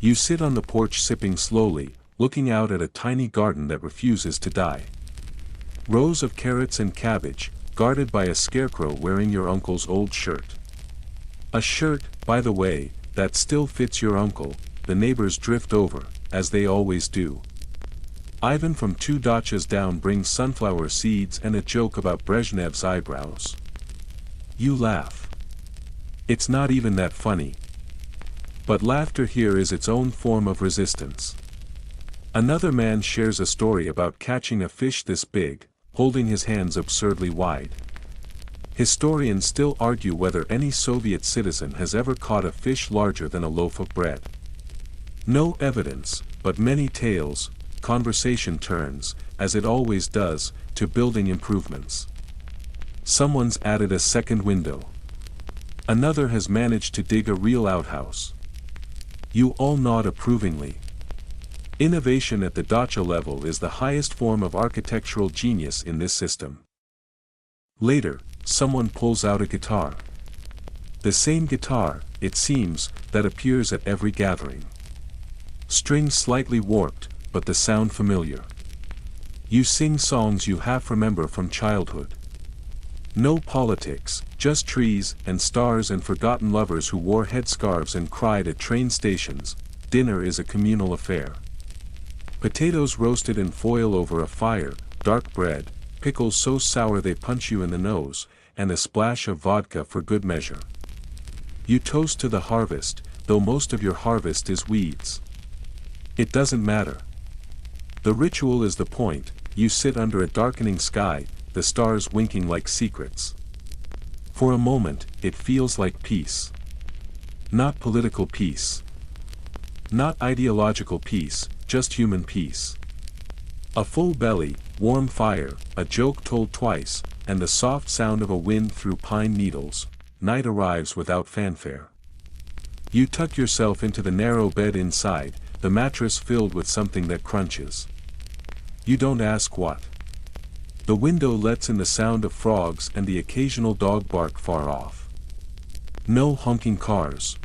You sit on the porch sipping slowly, looking out at a tiny garden that refuses to die. Rows of carrots and cabbage, guarded by a scarecrow wearing your uncle's old shirt. A shirt, by the way, that still fits your uncle. The neighbors drift over, as they always do. Ivan from 2 dachas down brings sunflower seeds and a joke about Brezhnev's eyebrows. You laugh. It's not even that funny. But laughter here is its own form of resistance. Another man shares a story about catching a fish this big, holding his hands absurdly wide. Historians still argue whether any Soviet citizen has ever caught a fish larger than a loaf of bread. No evidence, but many tales. Conversation turns, as it always does, to building improvements. Someone's added a second window. Another has managed to dig a real outhouse. You all nod approvingly. Innovation at the dacha level is the highest form of architectural genius in this system. Later, someone pulls out a guitar. The same guitar, it seems, that appears at every gathering. Strings slightly warped, but the sound familiar. You sing songs you half remember from childhood. No politics, just trees and stars and forgotten lovers who wore headscarves and cried at train stations. Dinner is a communal affair. Potatoes roasted in foil over a fire, dark bread, pickles so sour they punch you in the nose, and a splash of vodka for good measure. You toast to the harvest, though most of your harvest is weeds. It doesn't matter. The ritual is the point. You sit under a darkening sky, the stars winking like secrets. For a moment, it feels like peace. Not political peace. Not ideological peace, just human peace. A full belly, warm fire, a joke told twice, and the soft sound of a wind through pine needles. Night arrives without fanfare. You tuck yourself into the narrow bed inside, the mattress filled with something that crunches. You don't ask what. The window lets in the sound of frogs and the occasional dog bark far off. No honking cars.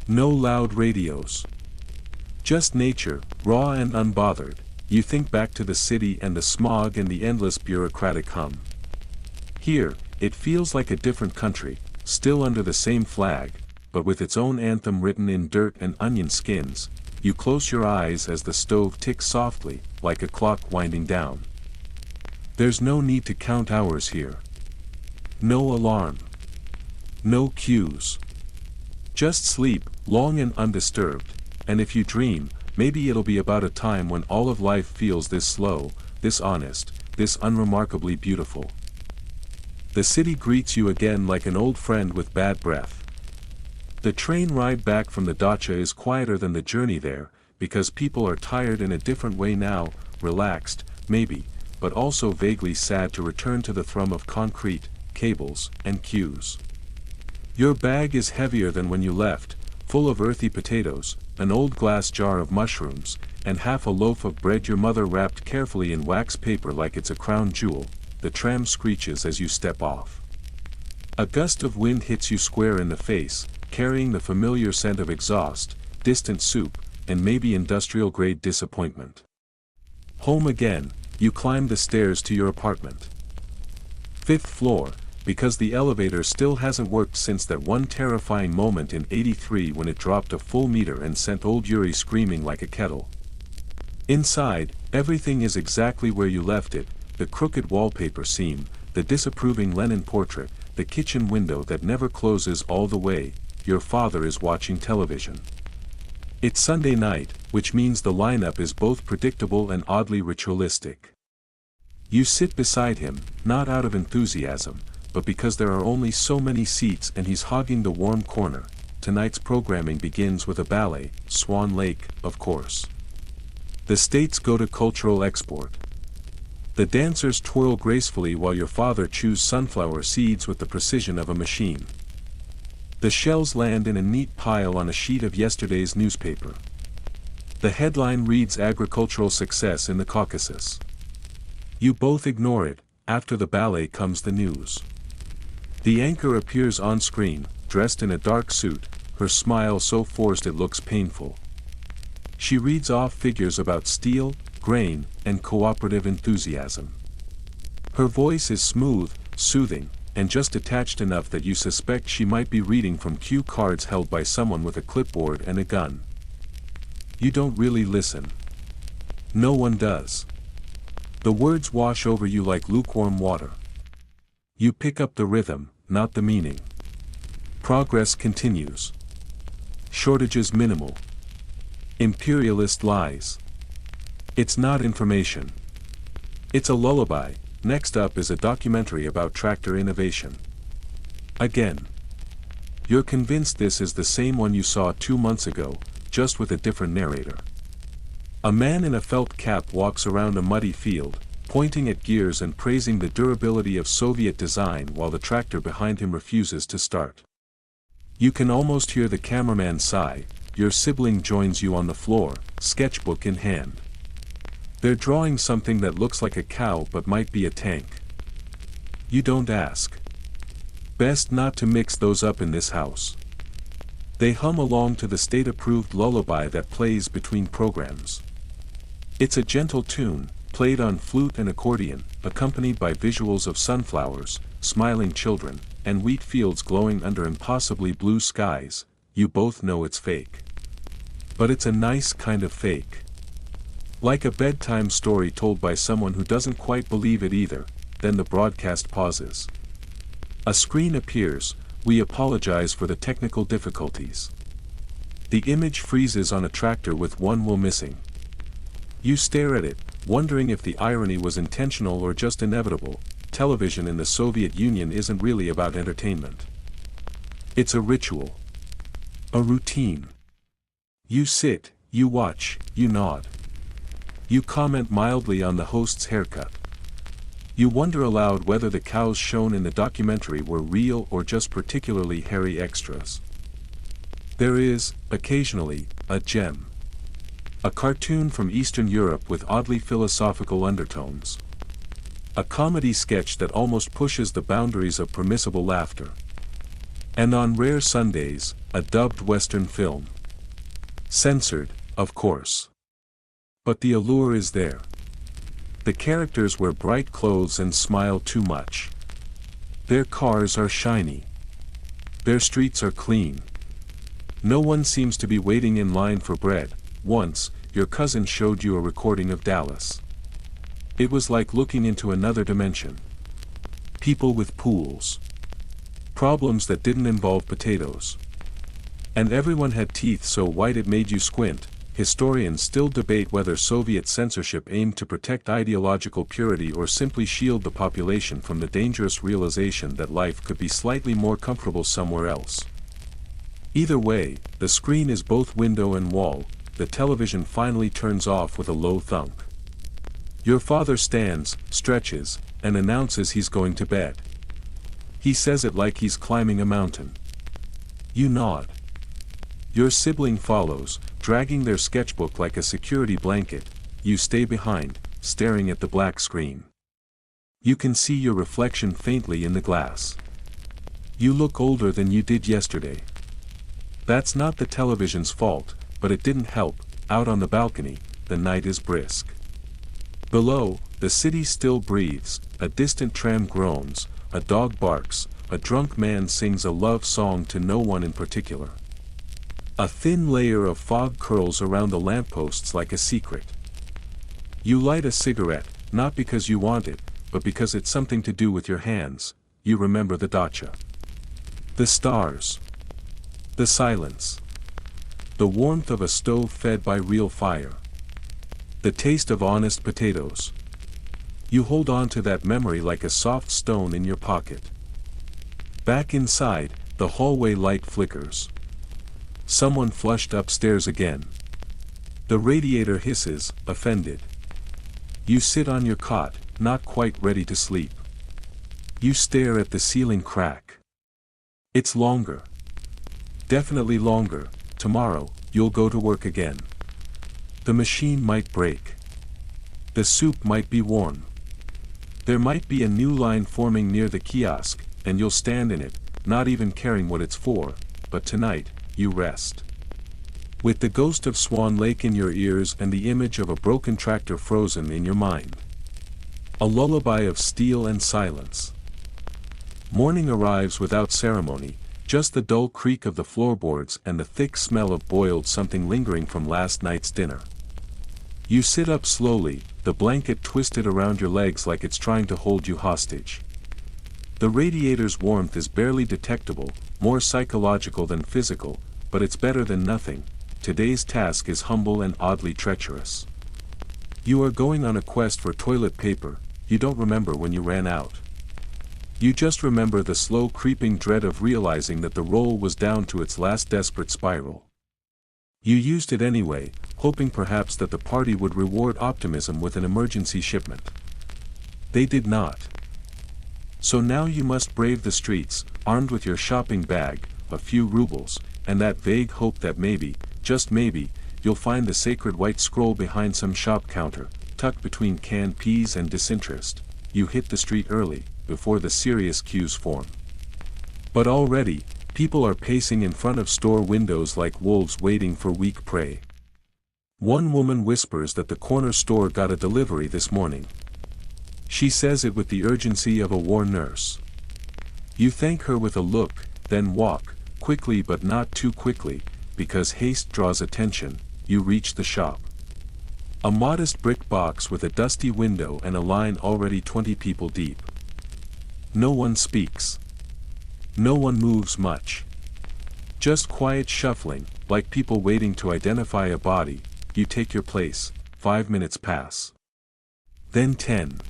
No loud radios. Just nature, raw and unbothered. You think back to the city and the smog and the endless bureaucratic hum. Here, it feels like a different country, still under the same flag, but with its own anthem written in dirt and onion skins. You close your eyes as the stove ticks softly, like a clock winding down. There's no need to count hours here. No alarm. No cues. Just sleep, long and undisturbed, and if you dream, maybe it'll be about a time when all of life feels this slow, this honest, this unremarkably beautiful. The city greets you again like an old friend with bad breath. The train ride back from the dacha is quieter than the journey there, because people are tired in a different way now, relaxed, maybe, but also vaguely sad to return to the thrum of concrete, cables, and queues. Your bag is heavier than when you left, full of earthy potatoes, an old glass jar of mushrooms, and half a loaf of bread your mother wrapped carefully in wax paper like it's a crown jewel. The tram screeches as you step off. A gust of wind hits you square in the face, carrying the familiar scent of exhaust, distant soup, and maybe industrial-grade disappointment. Home again, you climb the stairs to your apartment. 5th floor, because the elevator still hasn't worked since that one terrifying moment in '83 when it dropped a full meter and sent old Yuri screaming like a kettle. Inside, everything is exactly where you left it, the crooked wallpaper seam, the disapproving Lenin portrait, the kitchen window that never closes all the way. Your father is watching television. It's Sunday night, which means the lineup is both predictable and oddly ritualistic. You sit beside him, not out of enthusiasm, but because there are only so many seats and he's hogging the warm corner. Tonight's programming begins with a ballet, Swan Lake, of course. The states go to cultural export. The dancers twirl gracefully while your father chews sunflower seeds with the precision of a machine. The shells land in a neat pile on a sheet of yesterday's newspaper. The headline reads agricultural success in the Caucasus. You both ignore it. After the ballet comes the news. The anchor appears on screen, dressed in a dark suit, her smile so forced it looks painful. She reads off figures about steel, grain, and cooperative enthusiasm. Her voice is smooth, soothing, and just detached enough that you suspect she might be reading from cue cards held by someone with a clipboard and a gun. You don't really listen. No one does. The words wash over you like lukewarm water. You pick up the rhythm, not the meaning. Progress continues. Shortages minimal. Imperialist lies. It's not information. It's a lullaby. Next up is a documentary about tractor innovation. Again. You're convinced this is the same one you saw 2 months ago, just with a different narrator. A man in a felt cap walks around a muddy field, pointing at gears and praising the durability of Soviet design while the tractor behind him refuses to start. You can almost hear the cameraman sigh. Your sibling joins you on the floor, sketchbook in hand. They're drawing something that looks like a cow but might be a tank. You don't ask. Best not to mix those up in this house. They hum along to the state-approved lullaby that plays between programs. It's a gentle tune, played on flute and accordion, accompanied by visuals of sunflowers, smiling children, and wheat fields glowing under impossibly blue skies. You both know it's fake. But it's a nice kind of fake. Like a bedtime story told by someone who doesn't quite believe it either. Then the broadcast pauses. A screen appears. We apologize for the technical difficulties. The image freezes on a tractor with one wheel missing. You stare at it, wondering if the irony was intentional or just inevitable. Television in the Soviet Union isn't really about entertainment. It's a ritual. A routine. You sit, you watch, you nod. You comment mildly on the host's haircut. You wonder aloud whether the cows shown in the documentary were real or just particularly hairy extras. There is, occasionally, a gem. A cartoon from Eastern Europe with oddly philosophical undertones. A comedy sketch that almost pushes the boundaries of permissible laughter. And on rare Sundays, a dubbed Western film. Censored, of course. But the allure is there. The characters wear bright clothes and smile too much. Their cars are shiny. Their streets are clean. No one seems to be waiting in line for bread. Once, your cousin showed you a recording of Dallas. It was like looking into another dimension. People with pools. Problems that didn't involve potatoes. And everyone had teeth so white it made you squint. Historians still debate whether Soviet censorship aimed to protect ideological purity or simply shield the population from the dangerous realization that life could be slightly more comfortable somewhere else. Either way, the screen is both window and wall. The television finally turns off with a low thunk. Your father stands, stretches, and announces he's going to bed. He says it like he's climbing a mountain. You nod. Your sibling follows, dragging their sketchbook like a security blanket. You stay behind, staring at the black screen. You can see your reflection faintly in the glass. You look older than you did yesterday. That's not the television's fault, but it didn't help. Out on the balcony, the night is brisk. Below, the city still breathes, a distant tram groans, a dog barks, a drunk man sings a love song to no one in particular. A thin layer of fog curls around the lampposts like a secret. You light a cigarette, not because you want it, but because it's something to do with your hands. You remember the dacha. The stars. The silence. The warmth of a stove fed by real fire. The taste of honest potatoes. You hold on to that memory like a soft stone in your pocket. Back inside, the hallway light flickers. Someone flushed upstairs again. The radiator hisses, offended. You sit on your cot, not quite ready to sleep. You stare at the ceiling crack. It's longer. Definitely longer. Tomorrow, you'll go to work again. The machine might break. The soup might be warm. There might be a new line forming near the kiosk, and you'll stand in it, not even caring what it's for, but tonight, you rest. With the ghost of Swan Lake in your ears and the image of a broken tractor frozen in your mind. A lullaby of steel and silence. Morning arrives without ceremony, just the dull creak of the floorboards and the thick smell of boiled something lingering from last night's dinner. You sit up slowly, the blanket twisted around your legs like it's trying to hold you hostage. The radiator's warmth is barely detectable, more psychological than physical, but it's better than nothing. Today's task is humble and oddly treacherous. You are going on a quest for toilet paper. You don't remember when you ran out. You just remember the slow creeping dread of realizing that the roll was down to its last desperate spiral. You used it anyway, hoping perhaps that the party would reward optimism with an emergency shipment. They did not. So now you must brave the streets, armed with your shopping bag, a few rubles, and that vague hope that maybe, just maybe, you'll find the sacred white scroll behind some shop counter, tucked between canned peas and disinterest. You hit the street early, before the serious queues form. But already, people are pacing in front of store windows like wolves waiting for weak prey. One woman whispers that the corner store got a delivery this morning. She says it with the urgency of a war nurse. You thank her with a look, then walk, quickly but not too quickly, because haste draws attention. You reach the shop. A modest brick box with a dusty window and a line already 20 people deep. No one speaks. No one moves much. Just quiet shuffling, like people waiting to identify a body. You take your place. 5 minutes pass. Then 10.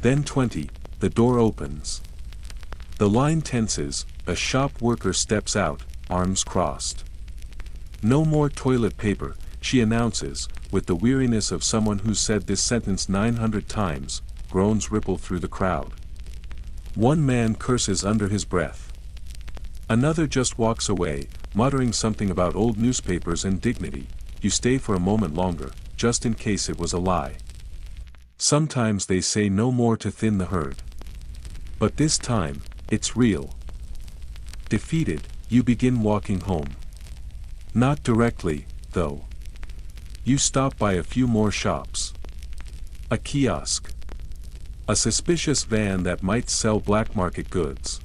Then 20, the door opens. The line tenses, a shop worker steps out, arms crossed. "No more toilet paper," she announces, with the weariness of someone who's said this sentence 900 times. Groans ripple through the crowd. One man curses under his breath. Another just walks away, muttering something about old newspapers and dignity. You stay for a moment longer, just in case it was a lie. Sometimes they say no more to thin the herd. But this time, it's real. Defeated, you begin walking home. Not directly, though. You stop by a few more shops. A kiosk. A suspicious van that might sell black market goods.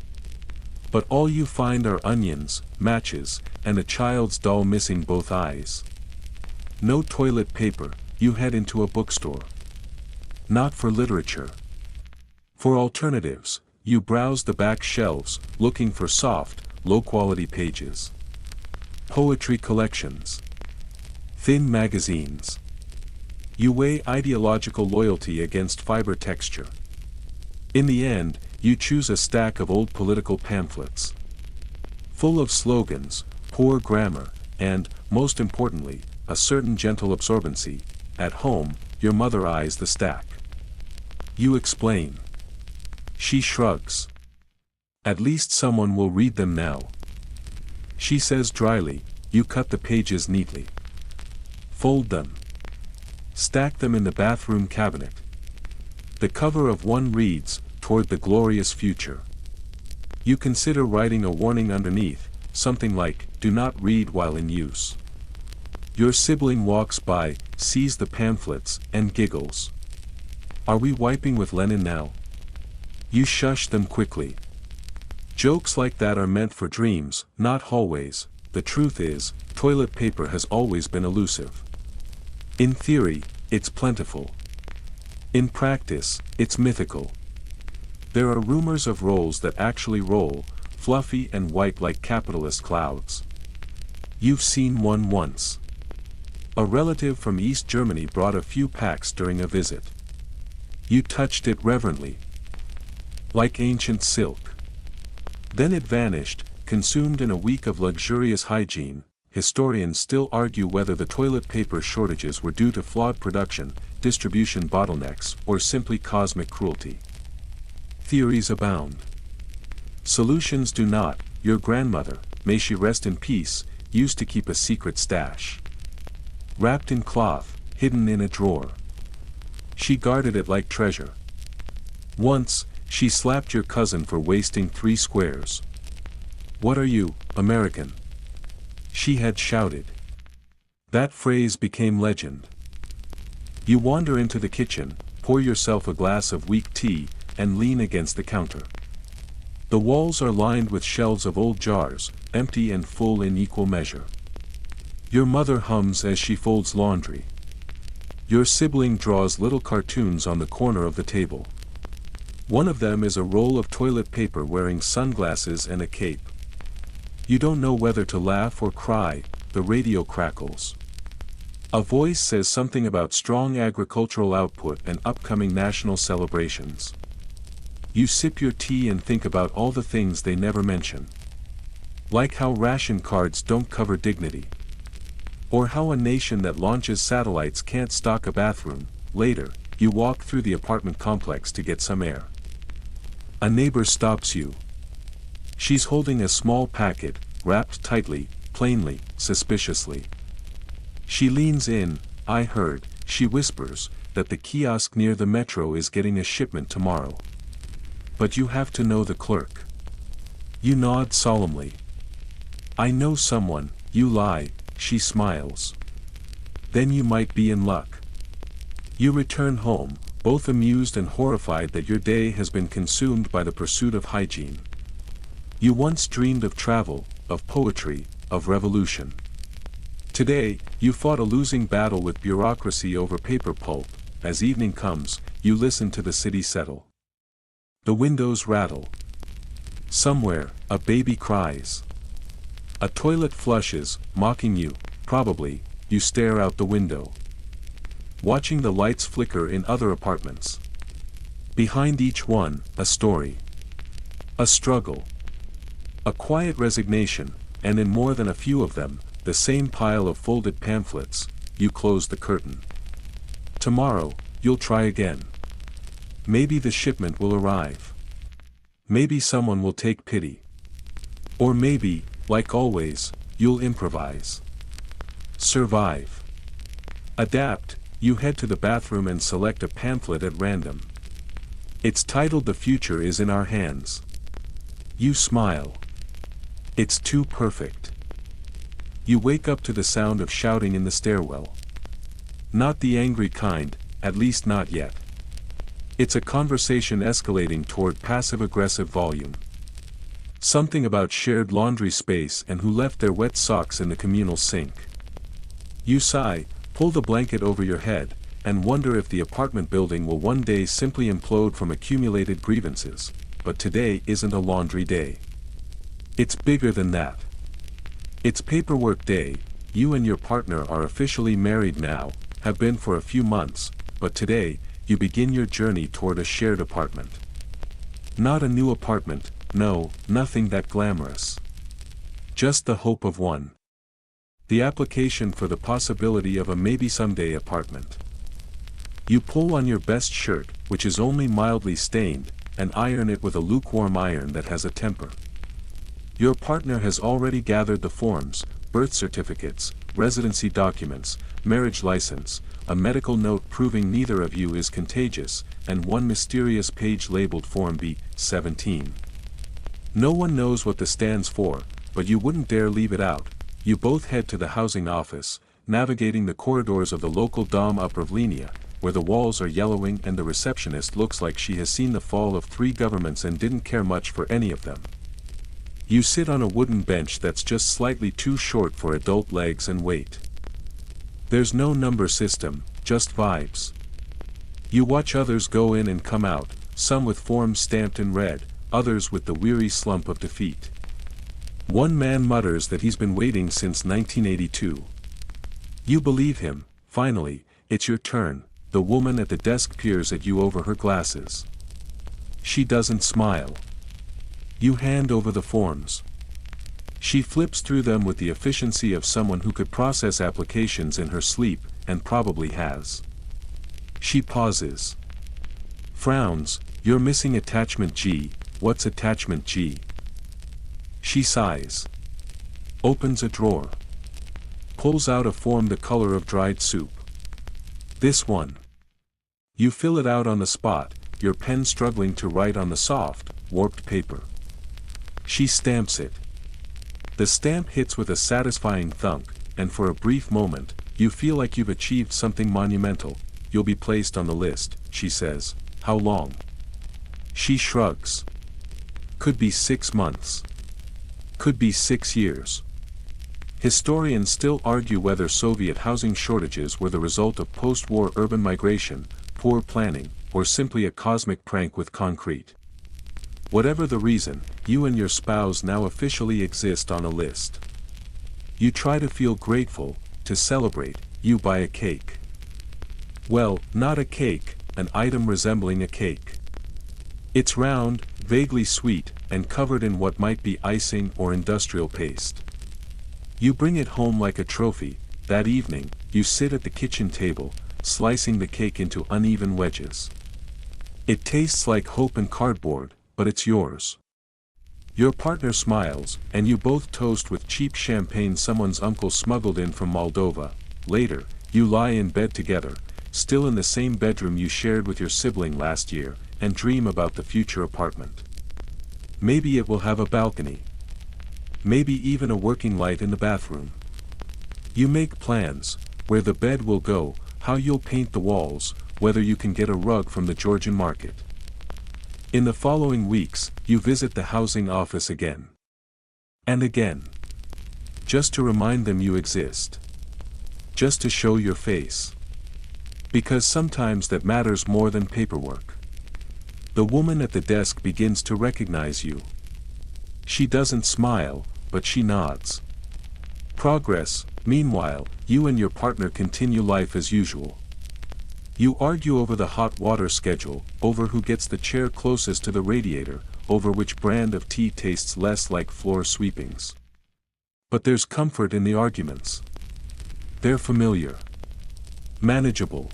But all you find are onions, matches, and a child's doll missing both eyes. No toilet paper, you head into a bookstore. Not for literature. For alternatives, you browse the back shelves, looking for soft, low-quality pages. Poetry collections. Thin magazines. You weigh ideological loyalty against fiber texture. In the end, you choose a stack of old political pamphlets. Full of slogans, poor grammar, and, most importantly, a certain gentle absorbency. At home, your mother eyes the stack. You explain. She shrugs. "At least someone will read them now." She says dryly. You cut the pages neatly. Fold them. Stack them in the bathroom cabinet. The cover of one reads, "Toward the Glorious Future." You consider writing a warning underneath, something like, "Do not read while in use." Your sibling walks by, sees the pamphlets, and giggles. "Are we wiping with Lenin now?" You shush them quickly. Jokes like that are meant for dreams, not hallways. The truth is, toilet paper has always been elusive. In theory, it's plentiful. In practice, it's mythical. There are rumors of rolls that actually roll, fluffy and white like capitalist clouds. You've seen one once. A relative from East Germany brought a few packs during a visit. You touched it reverently. Like ancient silk. Then it vanished, consumed in a week of luxurious hygiene. Historians still argue whether the toilet paper shortages were due to flawed production, distribution bottlenecks, or simply cosmic cruelty. Theories abound. Solutions do not. Your grandmother, may she rest in peace, used to keep a secret stash. Wrapped in cloth, hidden in a drawer. She guarded it like treasure. Once, she slapped your cousin for wasting 3 squares. "What are you, American?" she had shouted. That phrase became legend. You wander into the kitchen, pour yourself a glass of weak tea, and lean against the counter. The walls are lined with shelves of old jars, empty and full in equal measure. Your mother hums as she folds laundry. Your sibling draws little cartoons on the corner of the table. One of them is a roll of toilet paper wearing sunglasses and a cape. You don't know whether to laugh or cry. The radio crackles. A voice says something about strong agricultural output and upcoming national celebrations. You sip your tea and think about all the things they never mention. Like how ration cards don't cover dignity. Or how a nation that launches satellites can't stock a bathroom. Later, you walk through the apartment complex to get some air. A neighbor stops you. She's holding a small packet, wrapped tightly, plainly, suspiciously. She leans in. "I heard," she whispers, "that the kiosk near the metro is getting a shipment tomorrow. But you have to know the clerk." You nod solemnly. "I know someone," you lie. She smiles. "Then you might be in luck." You return home, both amused and horrified that your day has been consumed by the pursuit of hygiene. You once dreamed of travel, of poetry, of revolution. Today, you fought a losing battle with bureaucracy over paper pulp. As evening comes, you listen to the city settle. The windows rattle. Somewhere, a baby cries. A toilet flushes, mocking you. Probably, you stare out the window. Watching the lights flicker in other apartments. Behind each one, a story. A struggle. A quiet resignation, and in more than a few of them, the same pile of folded pamphlets, you close the curtain. Tomorrow, you'll try again. Maybe the shipment will arrive. Maybe someone will take pity. Or maybe, like always, you'll improvise. Survive. Adapt. You head to the bathroom and select a pamphlet at random. It's titled "The Future is in Our Hands." You smile. It's too perfect. You wake up to the sound of shouting in the stairwell. Not the angry kind, at least not yet. It's a conversation escalating toward passive-aggressive volume. Something about shared laundry space and who left their wet socks in the communal sink. You sigh, pull the blanket over your head, and wonder if the apartment building will one day simply implode from accumulated grievances, but today isn't a laundry day. It's bigger than that. It's paperwork day. You and your partner are officially married now, have been for a few months, but today, you begin your journey toward a shared apartment. Not a new apartment, no, nothing that glamorous. Just the hope of one. The application for the possibility of a maybe someday apartment. You pull on your best shirt, which is only mildly stained, and iron it with a lukewarm iron that has a temper. Your partner has already gathered the forms, birth certificates, residency documents, marriage license, a medical note proving neither of you is contagious, and one mysterious page labeled Form B-17. No one knows what this stands for, but you wouldn't dare leave it out. You both head to the housing office, navigating the corridors of the local Dom Upravlenia, where the walls are yellowing and the receptionist looks like she has seen the fall of 3 governments and didn't care much for any of them. You sit on a wooden bench that's just slightly too short for adult legs and wait. There's no number system, just vibes. You watch others go in and come out, some with forms stamped in red, others with the weary slump of defeat. One man mutters that he's been waiting since 1982. You believe him. Finally, it's your turn. The woman at the desk peers at you over her glasses. She doesn't smile. You hand over the forms. She flips through them with the efficiency of someone who could process applications in her sleep, and probably has. She pauses. Frowns. You're missing attachment G. What's attachment G? She sighs. Opens a drawer. Pulls out a form the color of dried soup. This one. You fill it out on the spot, your pen struggling to write on the soft, warped paper. She stamps it. The stamp hits with a satisfying thunk, and for a brief moment, you feel like you've achieved something monumental. You'll be placed on the list, she says. How long? She shrugs. Could be 6 months. Could be 6 years. Historians still argue whether Soviet housing shortages were the result of post-war urban migration, poor planning, or simply a cosmic prank with concrete. Whatever the reason, you and your spouse now officially exist on a list. You try to feel grateful. To celebrate, you buy a cake. Well, not a cake, an item resembling a cake. It's round, vaguely sweet, and covered in what might be icing or industrial paste. You bring it home like a trophy. That evening, you sit at the kitchen table, slicing the cake into uneven wedges. It tastes like hope and cardboard, but it's yours. Your partner smiles, and you both toast with cheap champagne someone's uncle smuggled in from Moldova. Later, you lie in bed together, still in the same bedroom you shared with your sibling last year, and dream about the future apartment. Maybe it will have a balcony. Maybe even a working light in the bathroom. You make plans, where the bed will go, how you'll paint the walls, whether you can get a rug from the Georgian market. In the following weeks, you visit the housing office again. And again. Just to remind them you exist. Just to show your face. Because sometimes that matters more than paperwork. The woman at the desk begins to recognize you. She doesn't smile, but she nods. Progress. Meanwhile, you and your partner continue life as usual. You argue over the hot water schedule, over who gets the chair closest to the radiator, over which brand of tea tastes less like floor sweepings. But there's comfort in the arguments. They're familiar. Manageable.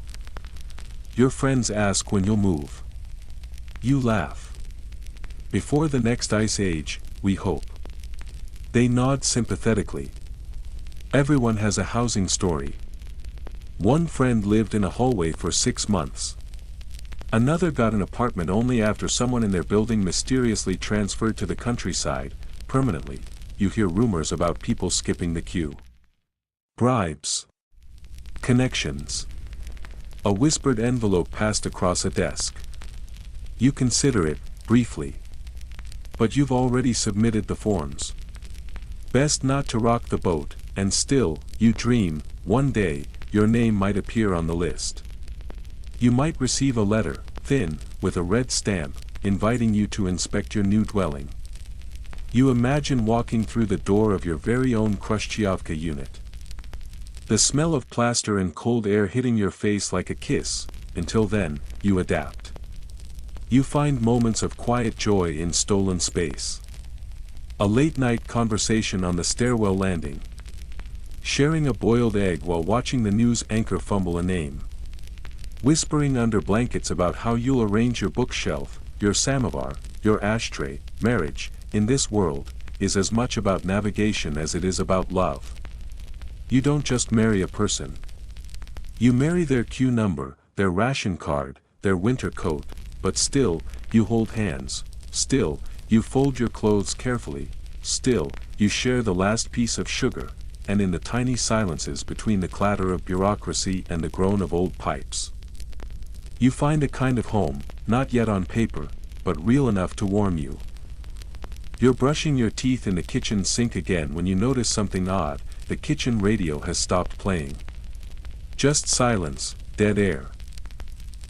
Your friends ask when you'll move. You laugh. Before the next ice age, we hope. They nod sympathetically. Everyone has a housing story. One friend lived in a hallway for 6 months. Another got an apartment only after someone in their building mysteriously transferred to the countryside, permanently. You hear rumors about people skipping the queue. Bribes. Connections. A whispered envelope passed across a desk. You consider it, briefly. But you've already submitted the forms. Best not to rock the boat, and still, you dream, one day, your name might appear on the list. You might receive a letter, thin, with a red stamp, inviting you to inspect your new dwelling. You imagine walking through the door of your very own Khrushchevka unit. The smell of plaster and cold air hitting your face like a kiss. Until then, you adapt. You find moments of quiet joy in stolen space. A late-night conversation on the stairwell landing. Sharing a boiled egg while watching the news anchor fumble a name. Whispering under blankets about how you'll arrange your bookshelf, your samovar, your ashtray. Marriage, in this world, is as much about navigation as it is about love. You don't just marry a person. You marry their queue number, their ration card, their winter coat, but still, you hold hands. Still, you fold your clothes carefully. Still, you share the last piece of sugar, and in the tiny silences between the clatter of bureaucracy and the groan of old pipes, you find a kind of home, not yet on paper, but real enough to warm you. You're brushing your teeth in the kitchen sink again when you notice something odd. The kitchen radio has stopped playing. Just silence, dead air.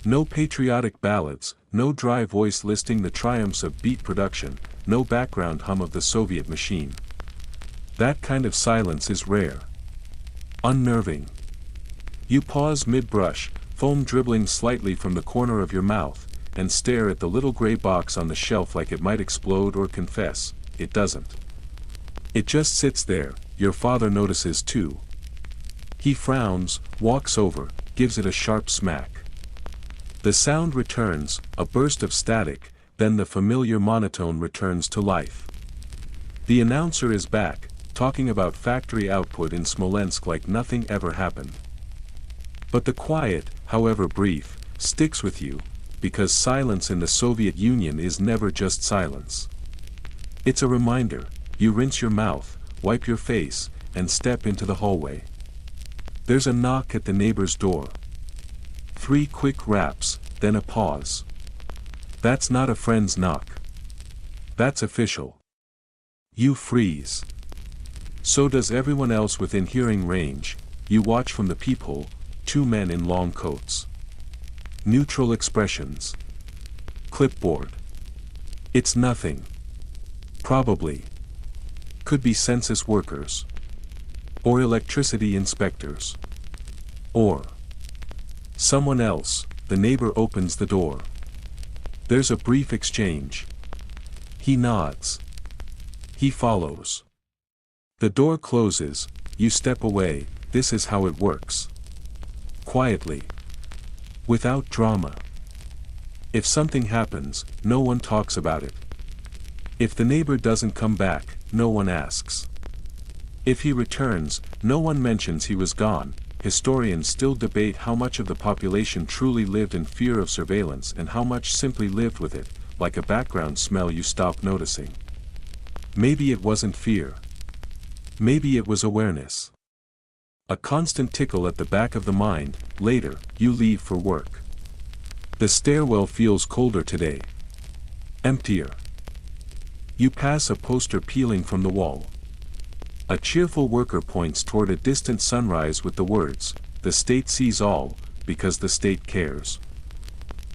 No patriotic ballads, no dry voice listing the triumphs of beat production, no background hum of the Soviet machine. That kind of silence is rare. Unnerving. You pause mid-brush, foam dribbling slightly from the corner of your mouth, and stare at the little gray box on the shelf like it might explode or confess. It doesn't. It just sits there. Your father notices too. He frowns, walks over, gives it a sharp smack. The sound returns, a burst of static, then the familiar monotone returns to life. The announcer is back, talking about factory output in Smolensk like nothing ever happened. But the quiet, however brief, sticks with you, because silence in the Soviet Union is never just silence. It's a reminder. You rinse your mouth, wipe your face, and step into the hallway. There's a knock at the neighbor's door. 3 quick raps, then a pause. That's not a friend's knock. That's official. You freeze. So does everyone else within hearing range. You watch from the peephole, 2 men in long coats. Neutral expressions. Clipboard. It's nothing. Probably. Could be census workers. Or electricity inspectors. Or someone else. The neighbor opens the door. There's a brief exchange. He nods. He follows. The door closes. You step away. This is how it works. Quietly. Without drama. If something happens, no one talks about it. If the neighbor doesn't come back, no one asks. If he returns, no one mentions he was gone. Historians still debate how much of the population truly lived in fear of surveillance and how much simply lived with it, like a background smell you stop noticing. Maybe it wasn't fear. Maybe it was awareness. A constant tickle at the back of the mind. Later, you leave for work. The stairwell feels colder today. Emptier. You pass a poster peeling from the wall. A cheerful worker points toward a distant sunrise with the words, "The state sees all, because the state cares."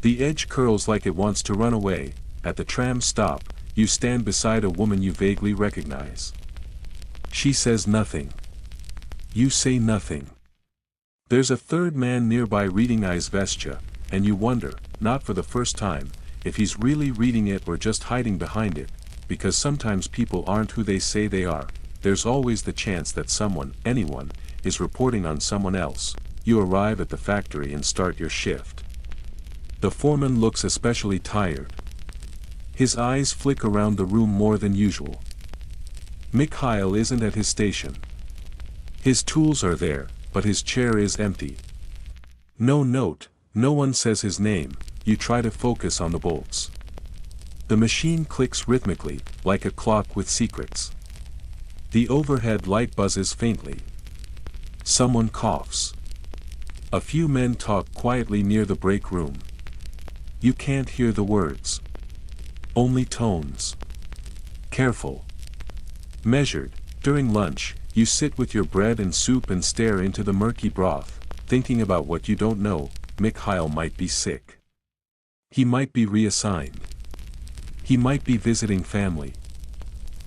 The edge curls like it wants to run away. At the tram stop, you stand beside a woman you vaguely recognize. She says nothing. You say nothing. There's a third man nearby reading Izvestia, and you wonder, not for the first time, if he's really reading it or just hiding behind it, because sometimes people aren't who they say they are. there's always the chance that anyone, is reporting on someone else. You arrive at the factory and start your shift. The foreman looks especially tired. His eyes flick around the room more than usual. Mikhail isn't at his station. His tools are there, but his chair is empty. No note, no one says his name. You try to focus on the bolts. The machine clicks rhythmically, like a clock with secrets. The overhead light buzzes faintly. Someone coughs. A few men talk quietly near the break room. You can't hear the words. Only tones. Careful. Measured. During lunch, you sit with your bread and soup and stare into the murky broth, thinking about what you don't know. Mikhail might be sick. He might be reassigned. He might be visiting family.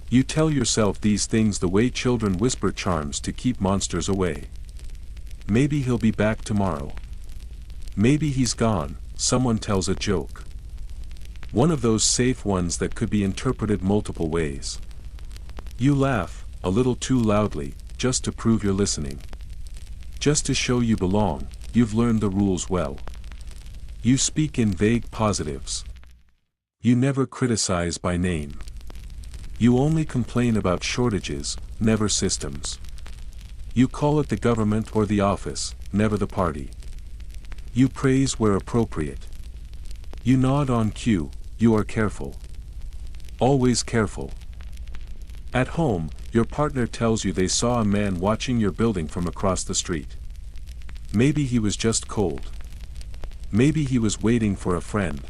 You tell yourself these things the way children whisper charms to keep monsters away. Maybe he'll be back tomorrow. Maybe he's gone, someone tells a joke. One of those safe ones that could be interpreted multiple ways. You laugh, a little too loudly, just to prove you're listening. Just to show you belong. You've learned the rules well. You speak in vague positives. You never criticize by name. You only complain about shortages, never systems. You call it the government or the office, never the party. You praise where appropriate. You nod on cue. You are careful. Always careful. At home, your partner tells you they saw a man watching your building from across the street. Maybe he was just cold. Maybe he was waiting for a friend.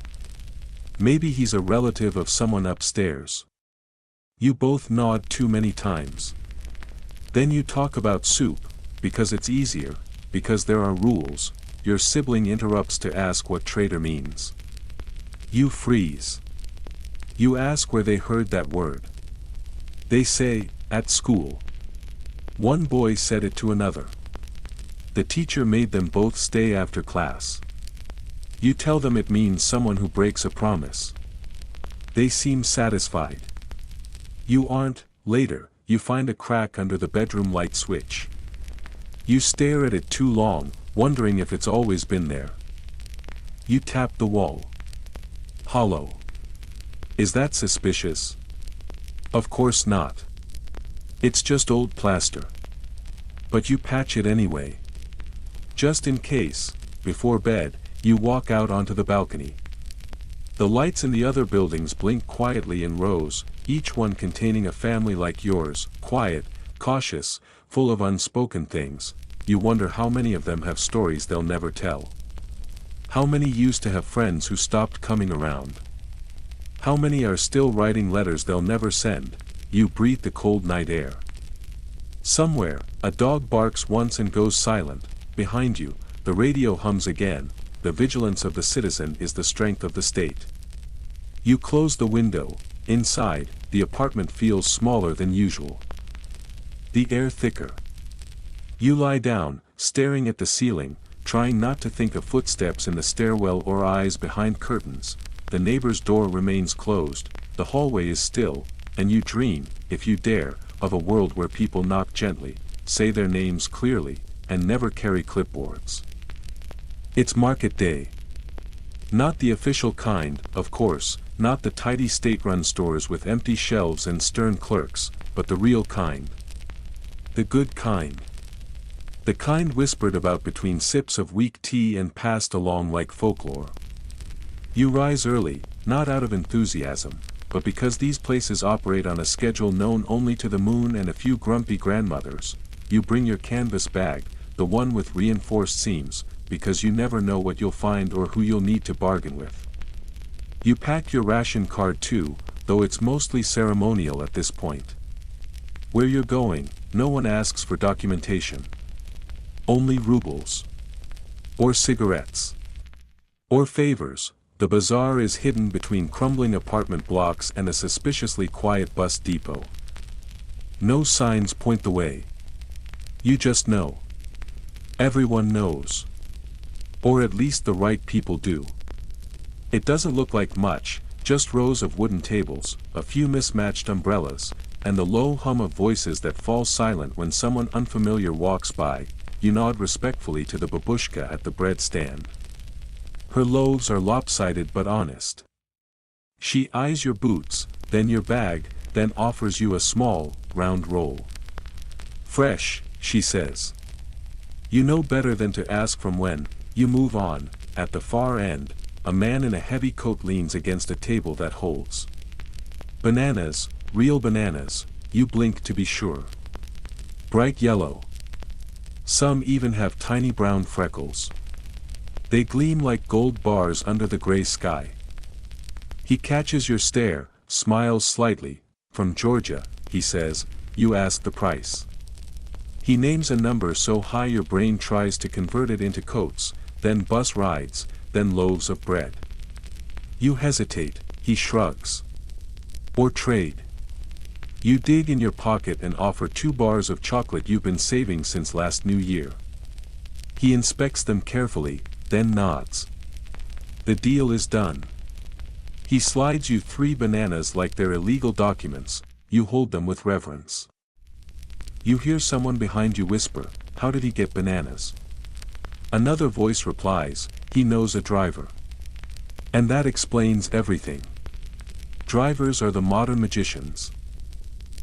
Maybe he's a relative of someone upstairs. You both nod too many times. Then you talk about soup, because it's easier, because there are rules. Your sibling interrupts to ask what traitor means. You freeze. You ask where they heard that word. They say, at school. One boy said it to another. The teacher made them both stay after class. You tell them it means someone who breaks a promise. They seem satisfied. You aren't. Later, you find a crack under the bedroom light switch. You stare at it too long, wondering if it's always been there. You tap the wall. Hollow. Is that suspicious? Of course not. It's just old plaster. But you patch it anyway. Just in case. Before bed, you walk out onto the balcony. The lights in the other buildings blink quietly in rows, each one containing a family like yours, quiet, cautious, full of unspoken things. You wonder how many of them have stories they'll never tell. How many used to have friends who stopped coming around? How many are still writing letters they'll never send? You breathe the cold night air. Somewhere, a dog barks once and goes silent. Behind you, the radio hums again. The vigilance of the citizen is the strength of the state. You close the window. Inside, the apartment feels smaller than usual. The air thicker. You lie down, staring at the ceiling, trying not to think of footsteps in the stairwell or eyes behind curtains. The neighbor's door remains closed, the hallway is still, and you dream, if you dare, of a world where people knock gently, say their names clearly, and never carry clipboards. It's market day. Not the official kind, of course, not the tidy state-run stores with empty shelves and stern clerks, but the real kind. The good kind. The kind whispered about between sips of weak tea and passed along like folklore. You rise early, not out of enthusiasm, but because these places operate on a schedule known only to the moon and a few grumpy grandmothers. You bring your canvas bag, the one with reinforced seams, because you never know what you'll find or who you'll need to bargain with. You pack your ration card too, though it's mostly ceremonial at this point. Where you're going, no one asks for documentation. Only rubles. Or cigarettes. Or favors. The bazaar is hidden between crumbling apartment blocks and a suspiciously quiet bus depot. No signs point the way. You just know. Everyone knows. Or at least the right people do. It doesn't look like much, just rows of wooden tables, a few mismatched umbrellas, and the low hum of voices that fall silent when someone unfamiliar walks by, you nod respectfully to the babushka at the bread stand. Her loaves are lopsided but honest. She eyes your boots, then your bag, then offers you a small, round roll. Fresh, she says. You know better than to ask from when. You move on. At the far end, a man in a heavy coat leans against a table that holds bananas, real bananas, you blink to be sure. Bright yellow. Some even have tiny brown freckles. They gleam like gold bars under the gray sky. He catches your stare, smiles slightly. From Georgia, he says. You ask the price. He names a number so high your brain tries to convert it into coats, then bus rides, then loaves of bread. You hesitate, he shrugs. Or trade. You dig in your pocket and offer 2 bars of chocolate you've been saving since last New Year. He inspects them carefully, then nods. The deal is done. He slides you 3 bananas like they're illegal documents. You hold them with reverence. You hear someone behind you whisper, "How did he get bananas?" Another voice replies, "He knows a driver." And that explains everything. Drivers are the modern magicians.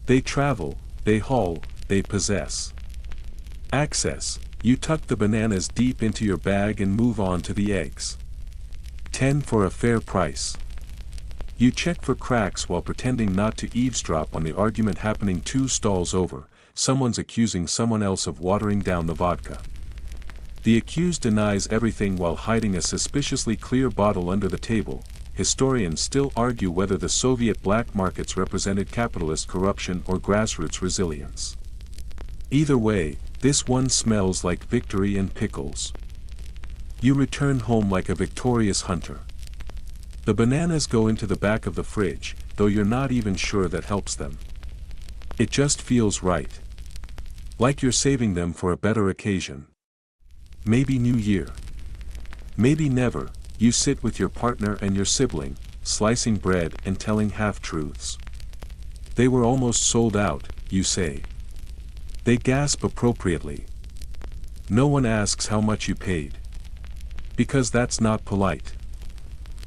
They travel, they haul, they possess. Access. You tuck the bananas deep into your bag and move on to the eggs. 10 for a fair price. You check for cracks while pretending not to eavesdrop on the argument happening 2 stalls over. Someone's accusing someone else of watering down the vodka. The accused denies everything while hiding a suspiciously clear bottle under the table. Historians still argue whether the Soviet black markets represented capitalist corruption or grassroots resilience. Either way, this one smells like victory and pickles. You return home like a victorious hunter. The bananas go into the back of the fridge, though you're not even sure that helps them. It just feels right. Like you're saving them for a better occasion. Maybe New Year. Maybe never. You sit with your partner and your sibling, slicing bread and telling half-truths. They were almost sold out, you say. They gasp appropriately. No one asks how much you paid. Because that's not polite.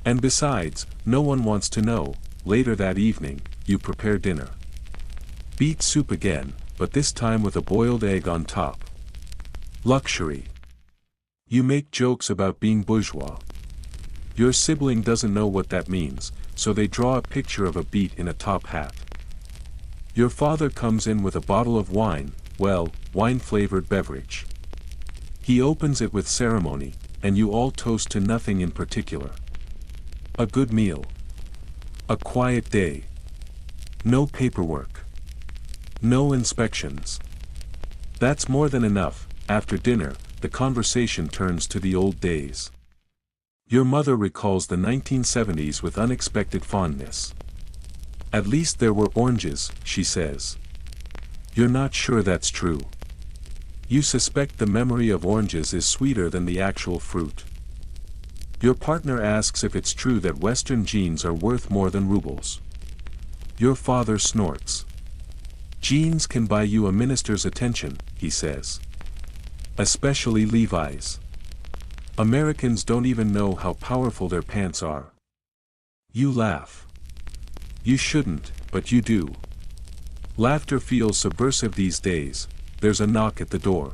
And besides, no one wants to know. Later that evening, you prepare dinner. Beet soup again, but this time with a boiled egg on top. Luxury. You make jokes about being bourgeois. Your sibling doesn't know what that means, so they draw a picture of a beet in a top hat. Your father comes in with a bottle of wine, well, wine-flavored beverage. He opens it with ceremony, and you all toast to nothing in particular. A good meal. A quiet day. No paperwork. No inspections. That's more than enough. After dinner, the conversation turns to the old days. Your mother recalls the 1970s with unexpected fondness. At least there were oranges, she says. You're not sure that's true. You suspect the memory of oranges is sweeter than the actual fruit. Your partner asks if it's true that Western jeans are worth more than rubles. Your father snorts. Jeans can buy you a minister's attention, he says. Especially Levi's. Americans don't even know how powerful their pants are. You laugh. You shouldn't, but you do. Laughter feels subversive these days. There's a knock at the door.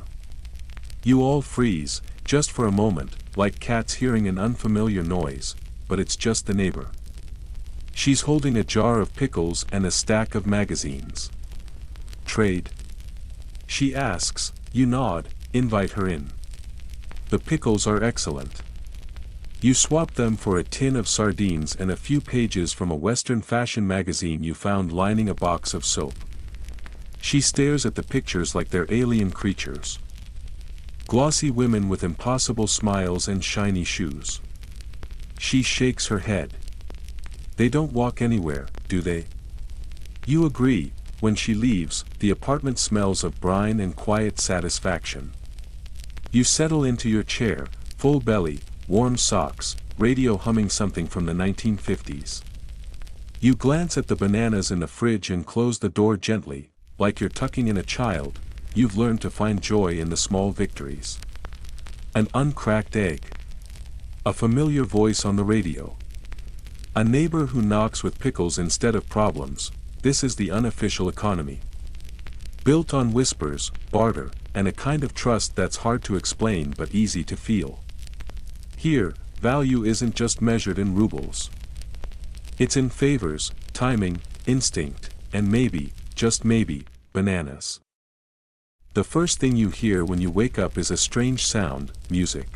You all freeze, just for a moment, like cats hearing an unfamiliar noise, but it's just the neighbor. She's holding a jar of pickles and a stack of magazines. Trade? She asks. You nod. Invite her in. The pickles are excellent. You swap them for a tin of sardines and a few pages from a Western fashion magazine you found lining a box of soap. She stares at the pictures like they're alien creatures. Glossy women with impossible smiles and shiny shoes. She shakes her head. They don't walk anywhere, do they? You agree. When she leaves, the apartment smells of brine and quiet satisfaction. You settle into your chair, full belly, warm socks, radio humming something from the 1950s. You glance at the bananas in the fridge and close the door gently, like you're tucking in a child. You've learned to find joy in the small victories. An uncracked egg. A familiar voice on the radio. A neighbor who knocks with pickles instead of problems. This is the unofficial economy. Built on whispers, barter, and a kind of trust that's hard to explain but easy to feel. Here, value isn't just measured in rubles. It's in favors, timing, instinct, and maybe, just maybe, bananas. The first thing you hear when you wake up is a strange sound, music.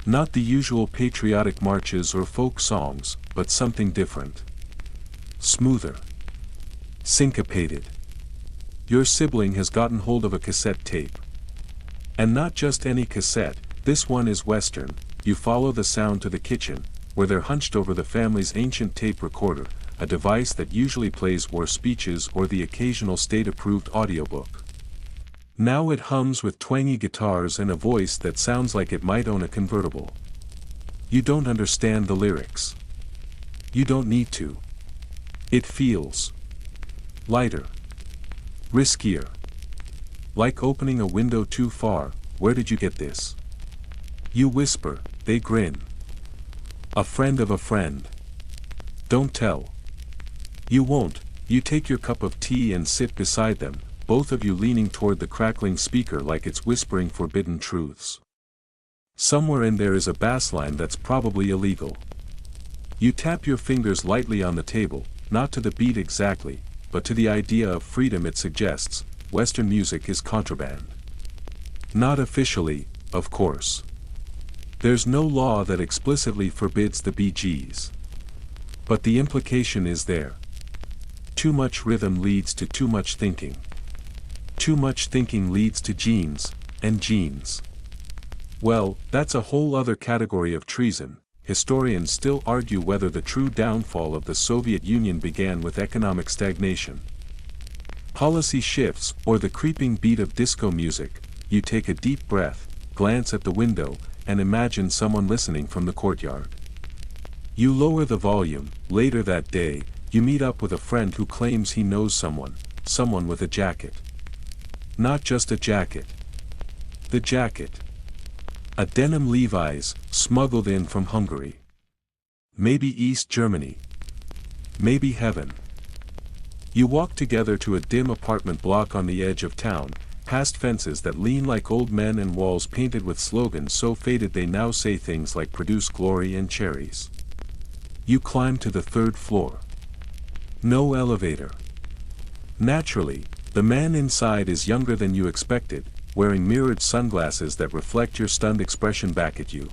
Not the usual patriotic marches or folk songs, but something different. Smoother. Syncopated. Your sibling has gotten hold of a cassette tape. And not just any cassette, this one is Western. You follow the sound to the kitchen, where they're hunched over the family's ancient tape recorder, a device that usually plays war speeches or the occasional state-approved audiobook. Now it hums with twangy guitars and a voice that sounds like it might own a convertible. You don't understand the lyrics. You don't need to. It feels lighter. Riskier. Like opening a window too far. Where did you get this? You whisper, they grin. A friend of a friend. Don't tell. You won't. You take your cup of tea and sit beside them, both of you leaning toward the crackling speaker like it's whispering forbidden truths. Somewhere in there is a bass line that's probably illegal. You tap your fingers lightly on the table, not to the beat exactly, but to the idea of freedom it suggests. Western music is contraband. Not officially, of course. There's no law that explicitly forbids the Bee Gees. But the implication is there. Too much rhythm leads to too much thinking. Too much thinking leads to genes, and genes. Well, that's a whole other category of treason. Historians still argue whether the true downfall of the Soviet Union began with economic stagnation, policy shifts, or the creeping beat of disco music. You take a deep breath, glance at the window, and imagine someone listening from the courtyard. You lower the volume. Later that day, you meet up with a friend who claims he knows someone with a jacket. Not just a jacket. The jacket. A denim Levi's, smuggled in from Hungary. Maybe East Germany. Maybe heaven. You walk together to a dim apartment block on the edge of town, past fences that lean like old men and walls painted with slogans so faded they now say things like produce glory and cherries. You climb to the third floor. No elevator. Naturally, the man inside is younger than you expected, wearing mirrored sunglasses that reflect your stunned expression back at you.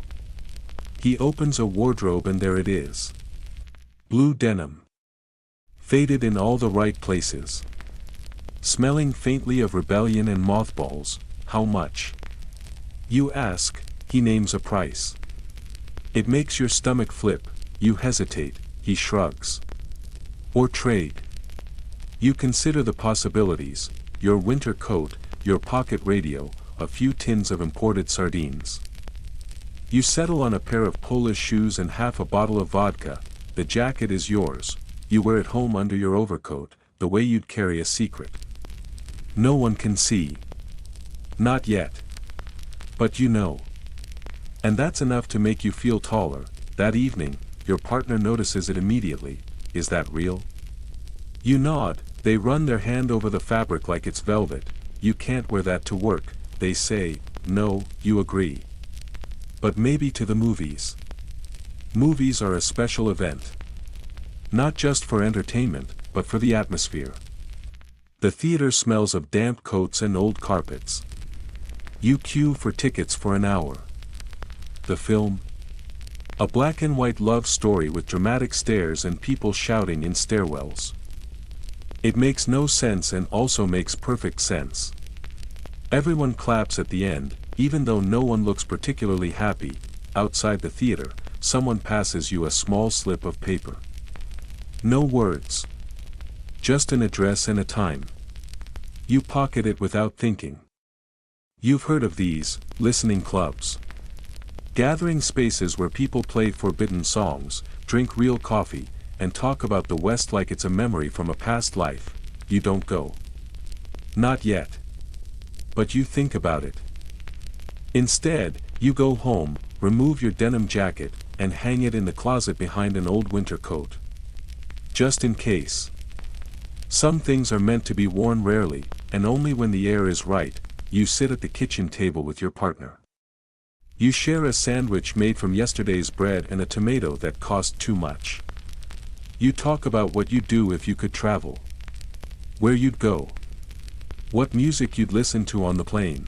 He opens a wardrobe and there it is. Blue denim. Faded in all the right places. Smelling faintly of rebellion and mothballs. How much? You ask. He names a price. It makes your stomach flip. You hesitate. He shrugs. Or trade. You consider the possibilities: your winter coat, your pocket radio, a few tins of imported sardines. You settle on a pair of Polish shoes and half a bottle of vodka. The jacket is yours. You wear it home under your overcoat, the way you'd carry a secret. No one can see. Not yet. But you know. And that's enough to make you feel taller. That evening, your partner notices it immediately. Is that real? You nod. They run their hand over the fabric like it's velvet. You can't wear that to work, they say. No, you agree. But maybe to the movies. Movies are a special event. Not just for entertainment, but for the atmosphere. The theater smells of damp coats and old carpets. You queue for tickets for an hour. The film? A black and white love story with dramatic stares and people shouting in stairwells. It makes no sense and also makes perfect sense. Everyone claps at the end, even though no one looks particularly happy. Outside the theater, someone passes you a small slip of paper. No words. Just an address and a time. You pocket it without thinking. You've heard of these, listening clubs. Gathering spaces where people play forbidden songs, drink real coffee, and talk about the West like it's a memory from a past life, you don't go. Not yet. But you think about it. Instead, you go home, remove your denim jacket, and hang it in the closet behind an old winter coat. Just in case. Some things are meant to be worn rarely, and only when the air is right. You sit at the kitchen table with your partner. You share a sandwich made from yesterday's bread and a tomato that cost too much. You talk about what you'd do if you could travel. Where you'd go. What music you'd listen to on the plane.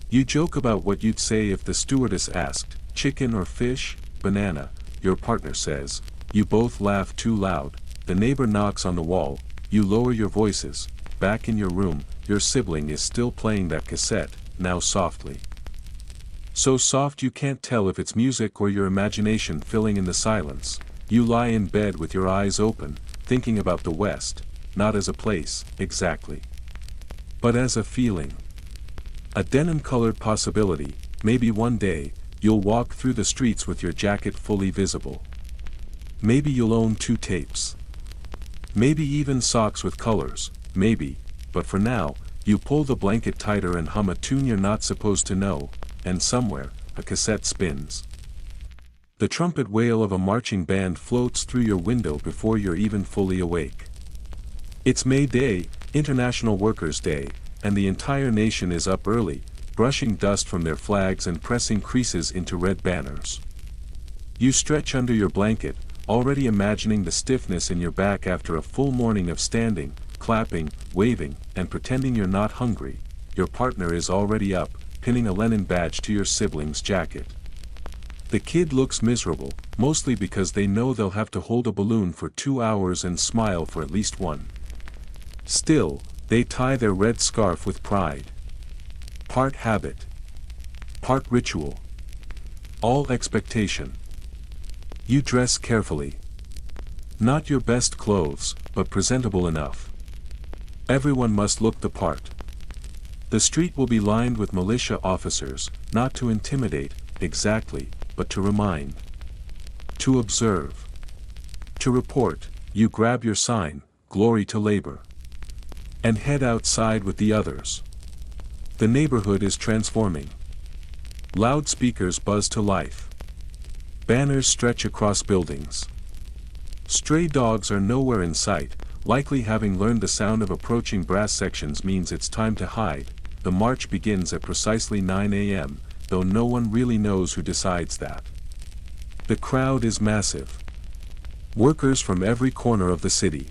You joke about what you'd say if the stewardess asked, chicken or fish, banana, your partner says. You both laugh too loud, the neighbor knocks on the wall, you lower your voices. Back in your room, your sibling is still playing that cassette, now softly. So soft you can't tell if it's music or your imagination filling in the silence. You lie in bed with your eyes open, thinking about the West, not as a place, exactly. But as a feeling. A denim-colored possibility. Maybe one day, you'll walk through the streets with your jacket fully visible. Maybe you'll own 2 tapes. Maybe even socks with colors, maybe, but for now, you pull the blanket tighter and hum a tune you're not supposed to know, and somewhere, a cassette spins. The trumpet wail of a marching band floats through your window before you're even fully awake. It's May Day, International Workers' Day, and the entire nation is up early, brushing dust from their flags and pressing creases into red banners. You stretch under your blanket, already imagining the stiffness in your back after a full morning of standing, clapping, waving, and pretending you're not hungry. Your partner is already up, pinning a Lenin badge to your sibling's jacket. The kid looks miserable, mostly because they know they'll have to hold a balloon for 2 hours and smile for at least one. Still, they tie their red scarf with pride. Part habit. Part ritual. All expectation. You dress carefully. Not your best clothes, but presentable enough. Everyone must look the part. The street will be lined with militia officers, not to intimidate, exactly, but to remind. To observe. To report. You grab your sign, Glory to Labor. And head outside with the others. The neighborhood is transforming. Loudspeakers buzz to life. Banners stretch across buildings. Stray dogs are nowhere in sight, likely having learned the sound of approaching brass sections means it's time to hide. The march begins at precisely 9 a.m., though no one really knows who decides that. The crowd is massive. Workers from every corner of the city.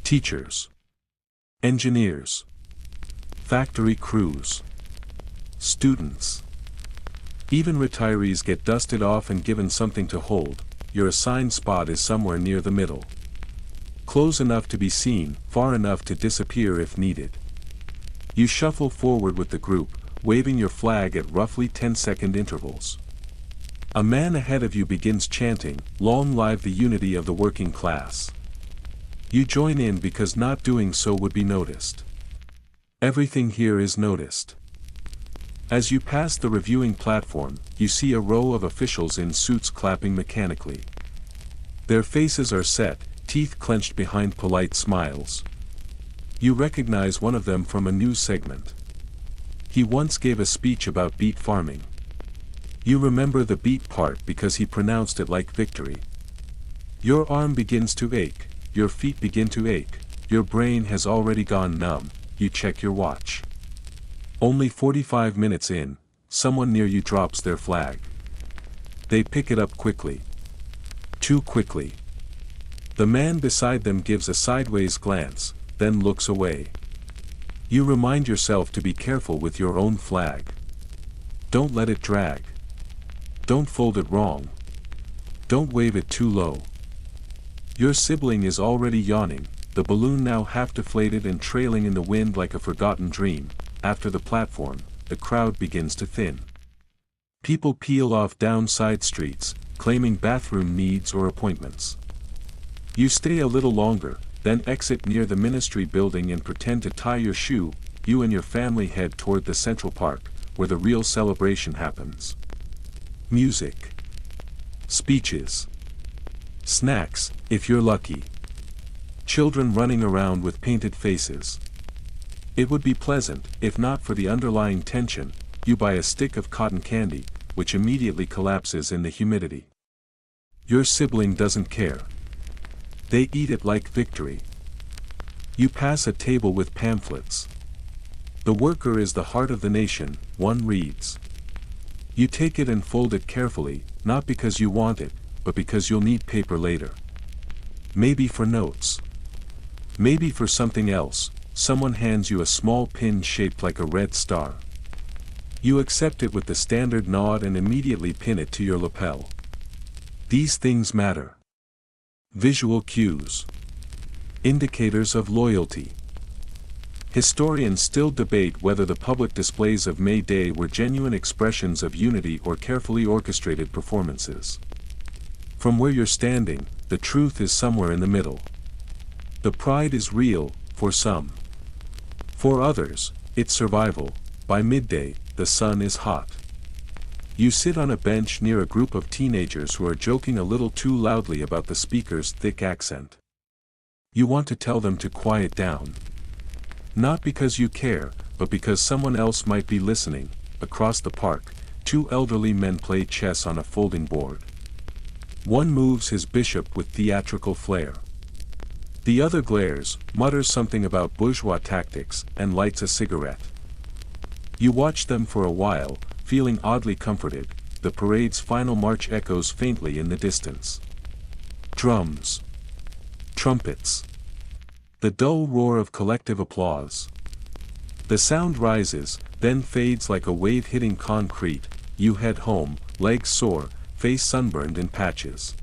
Teachers. Engineers. Factory crews. Students. Even retirees get dusted off and given something to hold. Your assigned spot is somewhere near the middle. Close enough to be seen, far enough to disappear if needed. You shuffle forward with the group, waving your flag at roughly 10-second intervals. A man ahead of you begins chanting, "Long live the unity of the working class." You join in because not doing so would be noticed. Everything here is noticed. As you pass the reviewing platform, you see a row of officials in suits clapping mechanically. Their faces are set, teeth clenched behind polite smiles. You recognize one of them from a news segment. He once gave a speech about beet farming. You remember the beet part because he pronounced it like victory. Your arm begins to ache, your feet begin to ache, your brain has already gone numb. You check your watch. Only 45 minutes in, someone near you drops their flag. They pick it up quickly. Too quickly. The man beside them gives a sideways glance, then looks away. You remind yourself to be careful with your own flag. Don't let it drag. Don't fold it wrong. Don't wave it too low. Your sibling is already yawning, the balloon now half deflated and trailing in the wind like a forgotten dream. After the platform, the crowd begins to thin. People peel off down side streets, claiming bathroom needs or appointments. You stay a little longer, then exit near the ministry building and pretend to tie your shoe. You and your family head toward the Central Park, where the real celebration happens. Music. Speeches. Snacks, if you're lucky. Children running around with painted faces. It would be pleasant, if not for the underlying tension. You buy a stick of cotton candy, which immediately collapses in the humidity. Your sibling doesn't care. They eat it like victory. You pass a table with pamphlets. The worker is the heart of the nation, one reads. You take it and fold it carefully, not because you want it, but because you'll need paper later. Maybe for notes. Maybe for something else. Someone hands you a small pin shaped like a red star. You accept it with the standard nod and immediately pin it to your lapel. These things matter. Visual cues. Indicators of loyalty. Historians still debate whether the public displays of May Day were genuine expressions of unity or carefully orchestrated performances. From where you're standing, the truth is somewhere in the middle. The pride is real, for some. For others, it's survival. By midday, the sun is hot. You sit on a bench near a group of teenagers who are joking a little too loudly about the speaker's thick accent. You want to tell them to quiet down. Not because you care, but because someone else might be listening. Across the park, two elderly men play chess on a folding board. One moves his bishop with theatrical flair. The other glares, mutters something about bourgeois tactics, and lights a cigarette. You watch them for a while, feeling oddly comforted. The parade's final march echoes faintly in the distance. Drums. Trumpets. The dull roar of collective applause. The sound rises, then fades like a wave hitting concrete. You head home, legs sore, face sunburned in patches.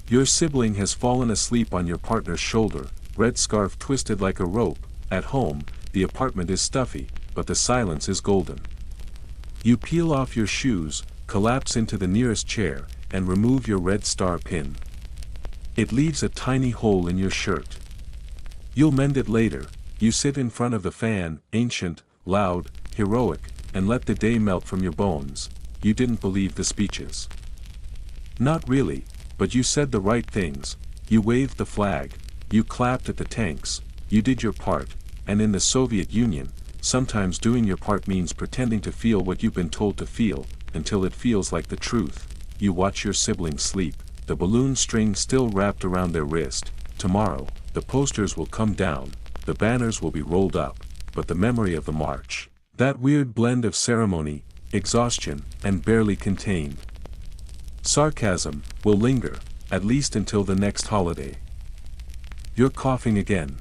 Your sibling has fallen asleep on your partner's shoulder, red scarf twisted like a rope. At home, the apartment is stuffy, but the silence is golden. You peel off your shoes, collapse into the nearest chair, and remove your red star pin. It leaves a tiny hole in your shirt. You'll mend it later. You sit in front of the fan, ancient, loud, heroic, and let the day melt from your bones. You didn't believe the speeches. Not really, but you said the right things. You waved the flag. You clapped at the tanks. You did your part, and in the Soviet Union, sometimes doing your part means pretending to feel what you've been told to feel, until it feels like the truth. You watch your siblings sleep, the balloon string still wrapped around their wrist. Tomorrow, the posters will come down, the banners will be rolled up, but the memory of the march, that weird blend of ceremony, exhaustion, and barely contained sarcasm, will linger, at least until the next holiday. You're coughing again.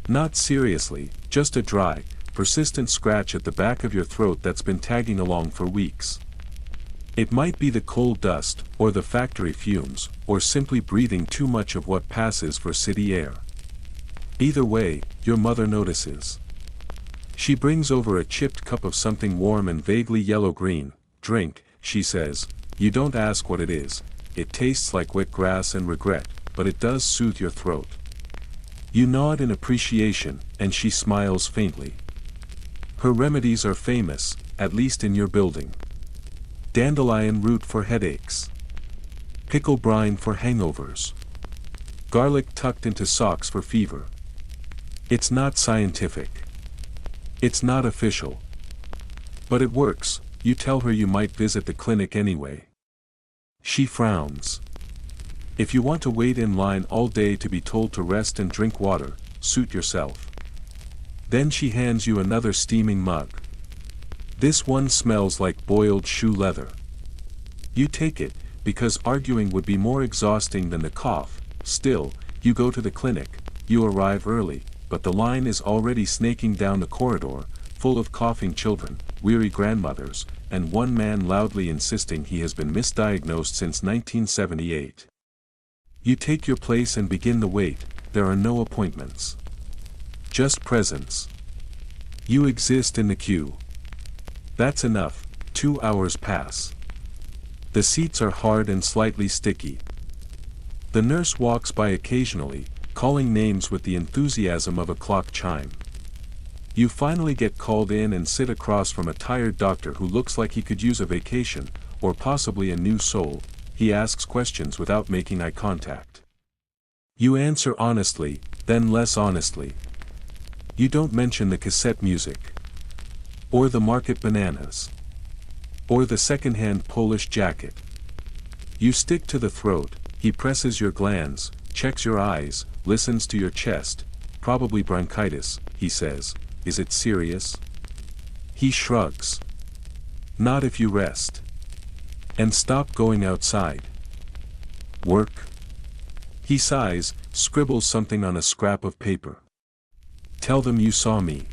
Not seriously, just a dry, persistent scratch at the back of your throat that's been tagging along for weeks. It might be the coal dust, or the factory fumes, or simply breathing too much of what passes for city air. Either way, your mother notices. She brings over a chipped cup of something warm and vaguely yellow-green. Drink, she says. You don't ask what it is. It tastes like wet grass and regret, but it does soothe your throat. You nod in appreciation, and she smiles faintly. Her remedies are famous, at least in your building. Dandelion root for headaches. Pickle brine for hangovers. Garlic tucked into socks for fever. It's not scientific. It's not official. But it works. You tell her you might visit the clinic anyway. She frowns. If you want to wait in line all day to be told to rest and drink water, suit yourself. Then she hands you another steaming mug. This one smells like boiled shoe leather. You take it, because arguing would be more exhausting than the cough. Still, you go to the clinic. You arrive early, but the line is already snaking down the corridor, full of coughing children, weary grandmothers, and one man loudly insisting he has been misdiagnosed since 1978. You take your place and begin the wait. There are no appointments. Just presence. You exist in the queue. That's enough. 2 hours pass. The seats are hard and slightly sticky. The nurse walks by occasionally, calling names with the enthusiasm of a clock chime. You finally get called in and sit across from a tired doctor who looks like he could use a vacation, or possibly a new soul. he asks questions without making eye contact. You answer honestly, then less honestly. You don't mention the cassette music. Or the market bananas. Or the second-hand Polish jacket. You stick to the throat. He presses your glands, checks your eyes, listens to your chest. Probably bronchitis, he says. Is it serious? He shrugs. Not if you rest. And stop going outside. Work? He sighs, scribbles something on a scrap of paper. Tell them you saw me.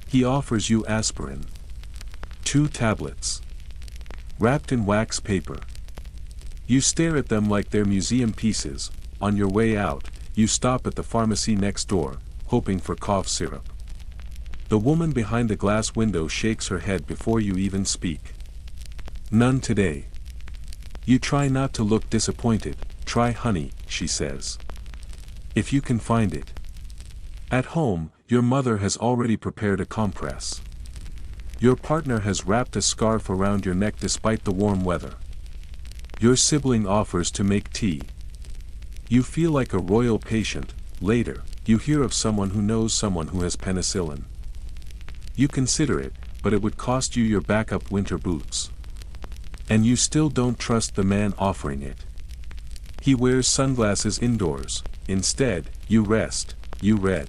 He offers you aspirin. 2 tablets. Wrapped in wax paper. You stare at them like they're museum pieces. On your way out, you stop at the pharmacy next door, hoping for cough syrup. The woman behind the glass window shakes her head before you even speak. None today. You try not to look disappointed. Try honey, she says. If you can find it. At home, your mother has already prepared a compress. Your partner has wrapped a scarf around your neck despite the warm weather. Your sibling offers to make tea. You feel like a royal patient. Later, you hear of someone who knows someone who has penicillin. You consider it, but it would cost you your backup winter boots. And you still don't trust the man offering it. He wears sunglasses indoors. Instead, you rest, you read.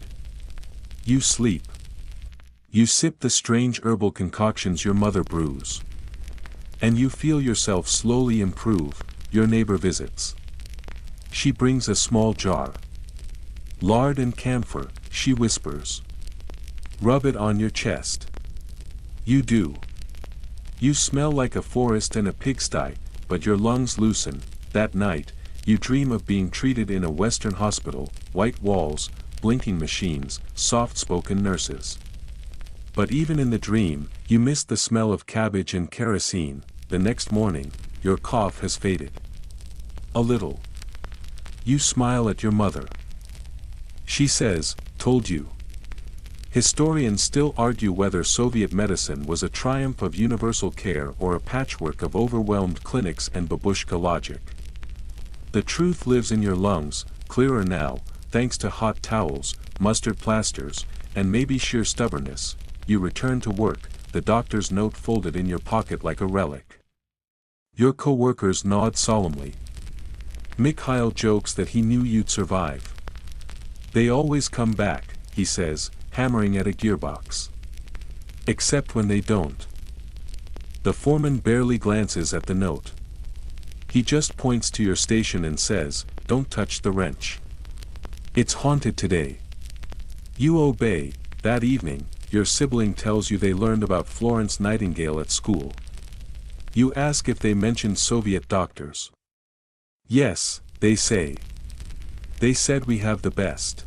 You sleep. You sip the strange herbal concoctions your mother brews. And you feel yourself slowly improve. Your neighbor visits. She brings a small jar. Lard and camphor, she whispers. Rub it on your chest. You do. You smell like a forest and a pigsty, but your lungs loosen. That night, you dream of being treated in a Western hospital, white walls, blinking machines, soft-spoken nurses. But even in the dream, you miss the smell of cabbage and kerosene. The next morning, your cough has faded. A little. You smile at your mother. She says, told you. Historians still argue whether Soviet medicine was a triumph of universal care or a patchwork of overwhelmed clinics and babushka logic. The truth lives in your lungs, clearer now, thanks to hot towels, mustard plasters, and maybe sheer stubbornness. You return to work, the doctor's note folded in your pocket like a relic. Your co-workers nod solemnly. Mikhail jokes that he knew you'd survive. They always come back, he says, hammering at a gearbox. Except when they don't. The foreman barely glances at the note. He just points to your station and says, don't touch the wrench. It's haunted today. You obey. That evening, your sibling tells you they learned about Florence Nightingale at school. You ask if they mentioned Soviet doctors. Yes, they say. They said we have the best.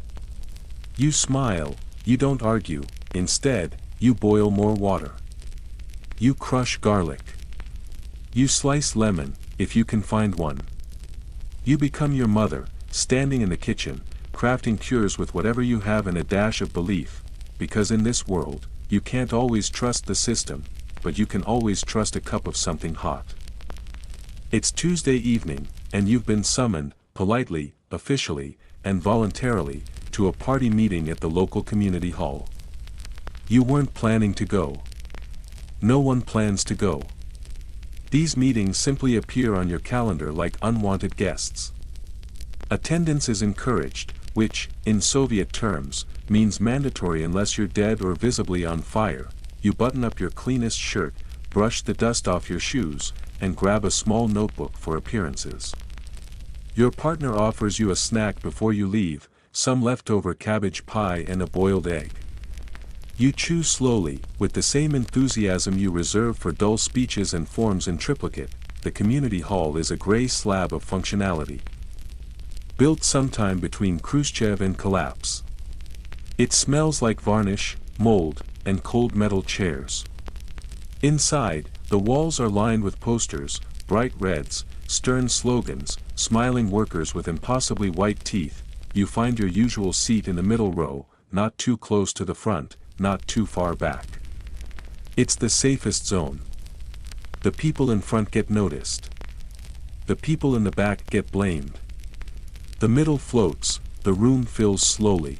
You smile, you don't argue, instead, you boil more water. You crush garlic. You slice lemon, if you can find one. You become your mother, standing in the kitchen, crafting cures with whatever you have and a dash of belief, because in this world, you can't always trust the system, but you can always trust a cup of something hot. It's Tuesday evening, and you've been summoned, politely, officially, and voluntarily, to a party meeting at the local community hall. You weren't planning to go. No one plans to go. These meetings simply appear on your calendar like unwanted guests. Attendance is encouraged, which, in Soviet terms, means mandatory unless you're dead or visibly on fire. You button up your cleanest shirt, brush the dust off your shoes, and grab a small notebook for appearances. Your partner offers you a snack before you leave, some leftover cabbage pie and a boiled egg. You chew slowly, with the same enthusiasm you reserve for dull speeches and forms in triplicate. The community hall is a gray slab of functionality. Built sometime between Khrushchev and collapse. It smells like varnish, mold, and cold metal chairs. Inside, the walls are lined with posters, bright reds, stern slogans, smiling workers with impossibly white teeth. You find your usual seat in the middle row, not too close to the front, not too far back. It's the safest zone. The people in front get noticed. The people in the back get blamed. The middle floats, the room fills slowly.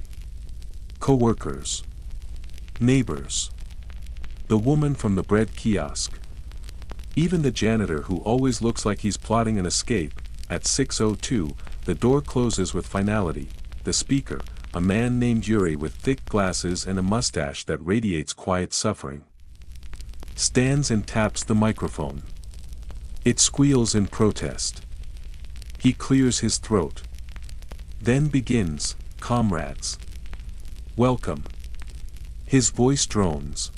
Co-workers. Neighbors. The woman from the bread kiosk. Even the janitor who always looks like he's plotting an escape. At 6:02, the door closes with finality. The speaker, a man named Yuri with thick glasses and a mustache that radiates quiet suffering, stands and taps the microphone. It squeals in protest. He clears his throat. Then begins, "Comrades. Welcome." His voice drones.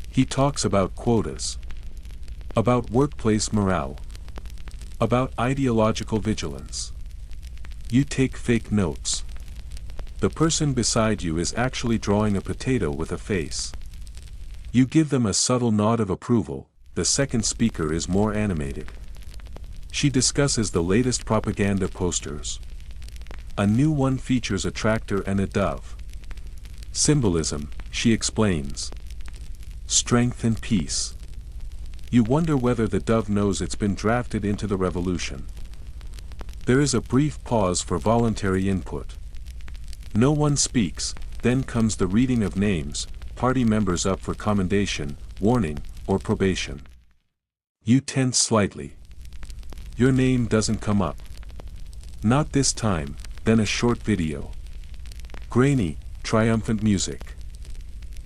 He talks about quotas. About workplace morale. About ideological vigilance. You take fake notes. The person beside you is actually drawing a potato with a face. You give them a subtle nod of approval. The second speaker is more animated. She discusses the latest propaganda posters. A new one features a tractor and a dove. Symbolism, she explains. Strength and peace. You wonder whether the dove knows it's been drafted into the revolution. There is a brief pause for voluntary input. No one speaks, then comes the reading of names, party members up for commendation, warning, or probation. You tense slightly. Your name doesn't come up. Not this time. Then a short video. Grainy, triumphant music.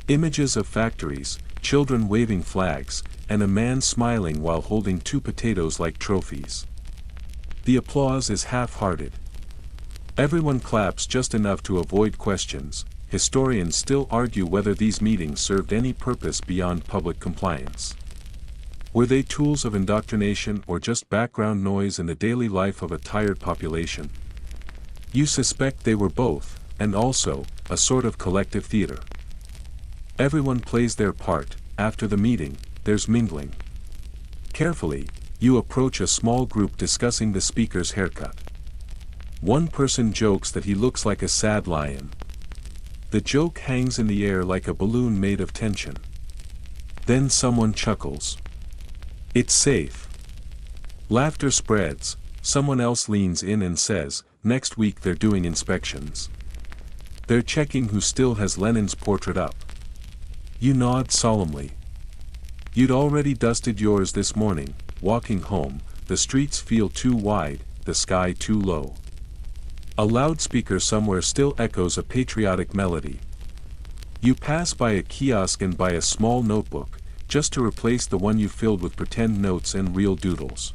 Images of factories, children waving flags, and a man smiling while holding two potatoes like trophies. The applause is half-hearted. Everyone claps just enough to avoid questions. Historians still argue whether these meetings served any purpose beyond public compliance. Were they tools of indoctrination or just background noise in the daily life of a tired population? You suspect they were both, and also, a sort of collective theater. Everyone plays their part. After the meeting, there's mingling. Carefully, you approach a small group discussing the speaker's haircut. One person jokes that he looks like a sad lion. The joke hangs in the air like a balloon made of tension. Then someone chuckles. It's safe. Laughter spreads. Someone else leans in and says, "Next week they're doing inspections. They're checking who still has Lenin's portrait up." You nod solemnly. You'd already dusted yours this morning. Walking home, the streets feel too wide, the sky too low. A loudspeaker somewhere still echoes a patriotic melody. You pass by a kiosk and buy a small notebook, just to replace the one you filled with pretend notes and real doodles.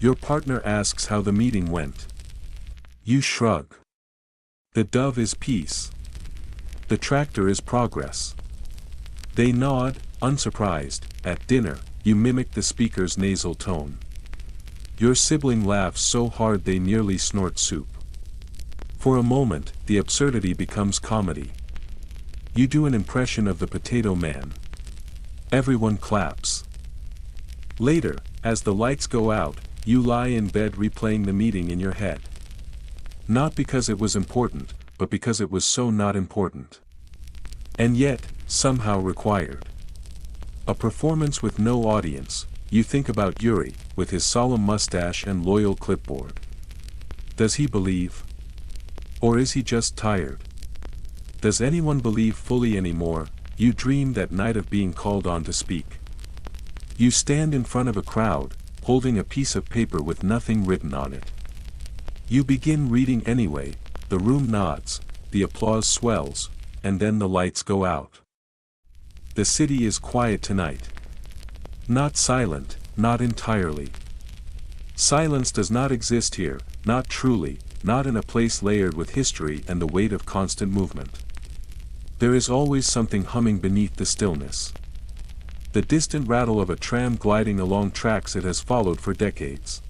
Your partner asks how the meeting went. You shrug. The dove is peace. The tractor is progress. They nod, unsurprised. At dinner, you mimic the speaker's nasal tone. Your sibling laughs so hard they nearly snort soup. For a moment, the absurdity becomes comedy. You do an impression of the potato man. Everyone claps. Later, as the lights go out, you lie in bed replaying the meeting in your head. Not because it was important, but because it was so not important. And yet, somehow required. A performance with no audience. You think about Yuri, with his solemn mustache and loyal clipboard. Does he believe? Or is he just tired? Does anyone believe fully anymore? You dream that night of being called on to speak. You stand in front of a crowd, holding a piece of paper with nothing written on it. You begin reading anyway. The room nods, the applause swells, and then the lights go out. The city is quiet tonight. Not silent, not entirely. Silence does not exist here, not truly, not in a place layered with history and the weight of constant movement. There is always something humming beneath the stillness. The distant rattle of a tram gliding along tracks it has followed for decades.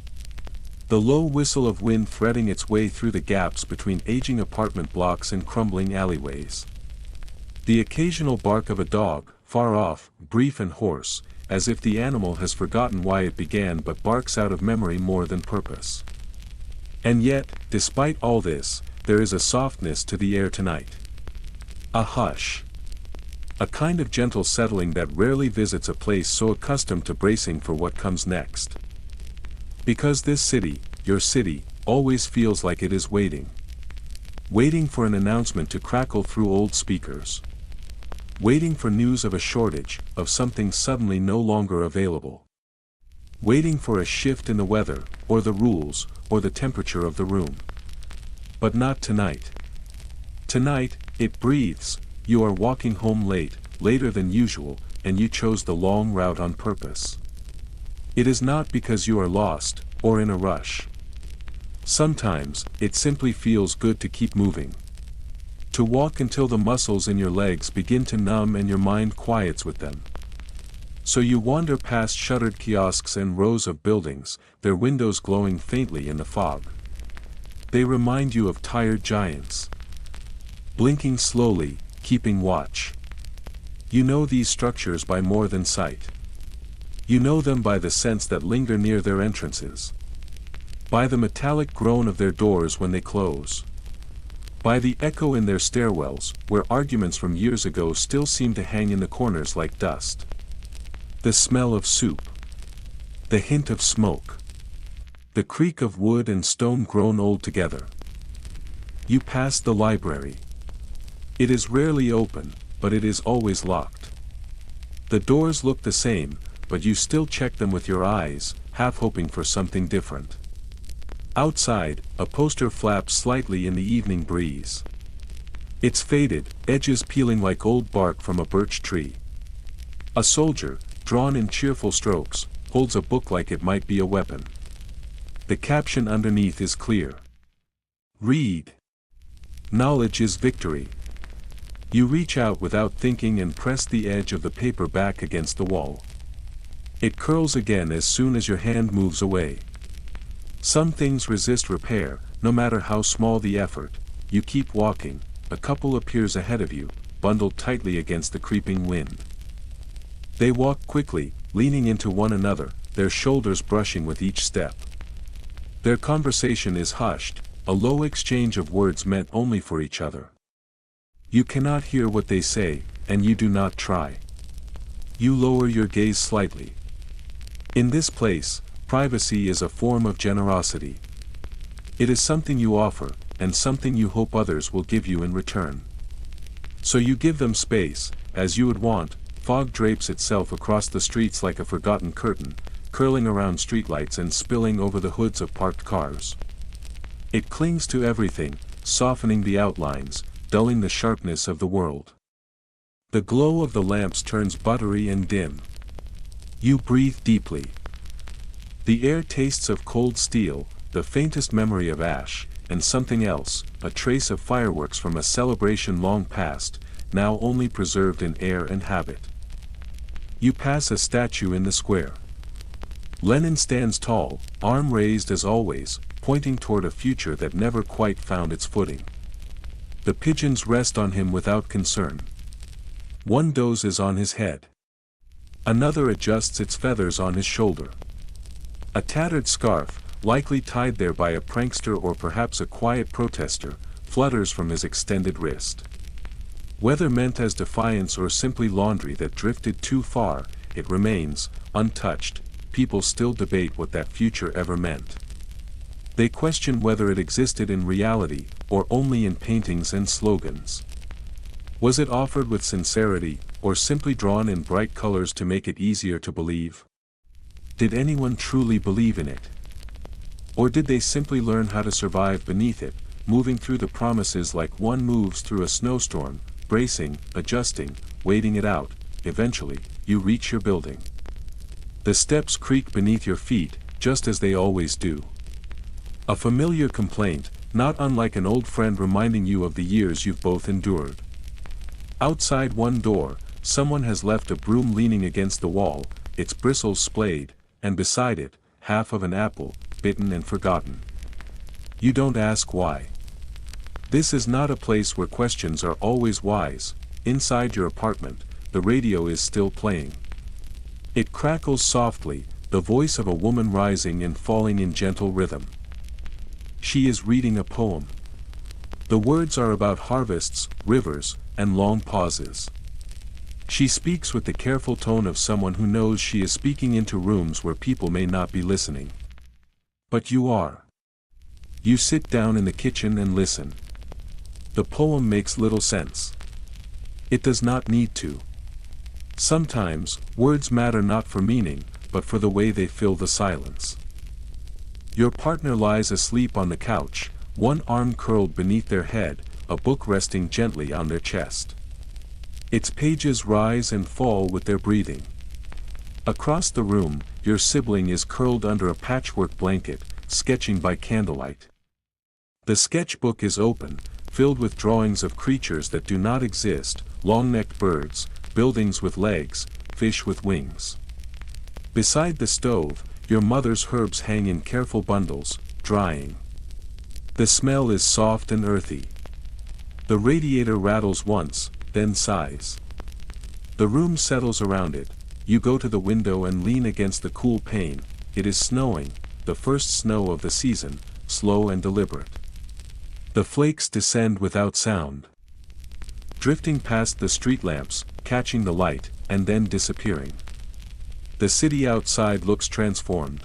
The low whistle of wind threading its way through the gaps between aging apartment blocks and crumbling alleyways. The occasional bark of a dog, far off, brief and hoarse, as if the animal has forgotten why it began but barks out of memory more than purpose. And yet, despite all this, there is a softness to the air tonight. A hush. A kind of gentle settling that rarely visits a place so accustomed to bracing for what comes next. Because this city, your city, always feels like it is waiting. Waiting for an announcement to crackle through old speakers. Waiting for news of a shortage, of something suddenly no longer available. Waiting for a shift in the weather, or the rules, or the temperature of the room. But not tonight. Tonight, it breathes. You are walking home late, later than usual, and you chose the long route on purpose. It is not because you are lost, or in a rush. Sometimes, it simply feels good to keep moving. To walk until the muscles in your legs begin to numb and your mind quiets with them. So you wander past shuttered kiosks and rows of buildings, their windows glowing faintly in the fog. They remind you of tired giants. Blinking slowly, keeping watch. You know these structures by more than sight. You know them by the scents that linger near their entrances. By the metallic groan of their doors when they close. By the echo in their stairwells, where arguments from years ago still seem to hang in the corners like dust. The smell of soup. The hint of smoke. The creak of wood and stone grown old together. You pass the library. It is rarely open, but it is always locked. The doors look the same, but you still check them with your eyes, half hoping for something different. Outside, a poster flaps slightly in the evening breeze. It's faded, edges peeling like old bark from a birch tree. A soldier, drawn in cheerful strokes, holds a book like it might be a weapon. The caption underneath is clear. Read. Knowledge is victory. You reach out without thinking and press the edge of the paper back against the wall. It curls again as soon as your hand moves away. Some things resist repair, no matter how small the effort. You keep walking, a couple appears ahead of you, bundled tightly against the creeping wind. They walk quickly, leaning into one another, their shoulders brushing with each step. Their conversation is hushed, a low exchange of words meant only for each other. You cannot hear what they say, and you do not try. You lower your gaze slightly. In this place, privacy is a form of generosity. It is something you offer, and something you hope others will give you in return. So you give them space, as you would want. Fog drapes itself across the streets like a forgotten curtain, curling around streetlights and spilling over the hoods of parked cars. It clings to everything, softening the outlines, dulling the sharpness of the world. The glow of the lamps turns buttery and dim. You breathe deeply. The air tastes of cold steel, the faintest memory of ash, and something else, a trace of fireworks from a celebration long past, now only preserved in air and habit. You pass a statue in the square. Lenin stands tall, arm raised as always, pointing toward a future that never quite found its footing. The pigeons rest on him without concern. One dozes on his head. Another adjusts its feathers on his shoulder. A tattered scarf, likely tied there by a prankster or perhaps a quiet protester, flutters from his extended wrist. Whether meant as defiance or simply laundry that drifted too far, it remains, untouched. People still debate what that future ever meant. They question whether it existed in reality, or only in paintings and slogans. Was it offered with sincerity, or simply drawn in bright colors to make it easier to believe? Did anyone truly believe in it? Or did they simply learn how to survive beneath it, moving through the promises like one moves through a snowstorm, bracing, adjusting, waiting it out? Eventually, you reach your building. The steps creak beneath your feet, just as they always do. A familiar complaint, not unlike an old friend reminding you of the years you've both endured. Outside one door, someone has left a broom leaning against the wall, its bristles splayed, and beside it, half of an apple, bitten and forgotten. You don't ask why. This is not a place where questions are always wise. Inside your apartment, the radio is still playing. It crackles softly, the voice of a woman rising and falling in gentle rhythm. She is reading a poem. The words are about harvests, rivers, and long pauses. She speaks with the careful tone of someone who knows she is speaking into rooms where people may not be listening. But you are. You sit down in the kitchen and listen. The poem makes little sense. It does not need to. Sometimes, words matter not for meaning, but for the way they fill the silence. Your partner lies asleep on the couch, one arm curled beneath their head, a book resting gently on their chest. Its pages rise and fall with their breathing. Across the room, your sibling is curled under a patchwork blanket, sketching by candlelight. The sketchbook is open, filled with drawings of creatures that do not exist, long-necked birds, buildings with legs, fish with wings. Beside the stove, your mother's herbs hang in careful bundles, drying. The smell is soft and earthy. The radiator rattles once, then sighs. The room settles around it. You go to the window and lean against the cool pane. It is snowing, the first snow of the season, slow and deliberate. The flakes descend without sound, drifting past the street lamps, catching the light, and then disappearing. The city outside looks transformed.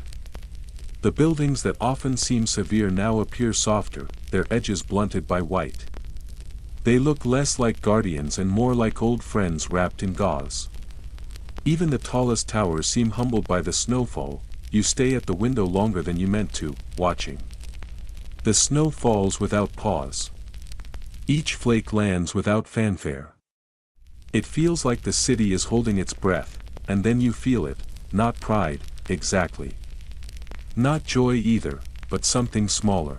The buildings that often seem severe now appear softer, their edges blunted by white. They look less like guardians and more like old friends wrapped in gauze. Even the tallest towers seem humbled by the snowfall. You stay at the window longer than you meant to, watching. The snow falls without pause. Each flake lands without fanfare. It feels like the city is holding its breath, and then you feel it, not pride, exactly. Not joy either, but something smaller.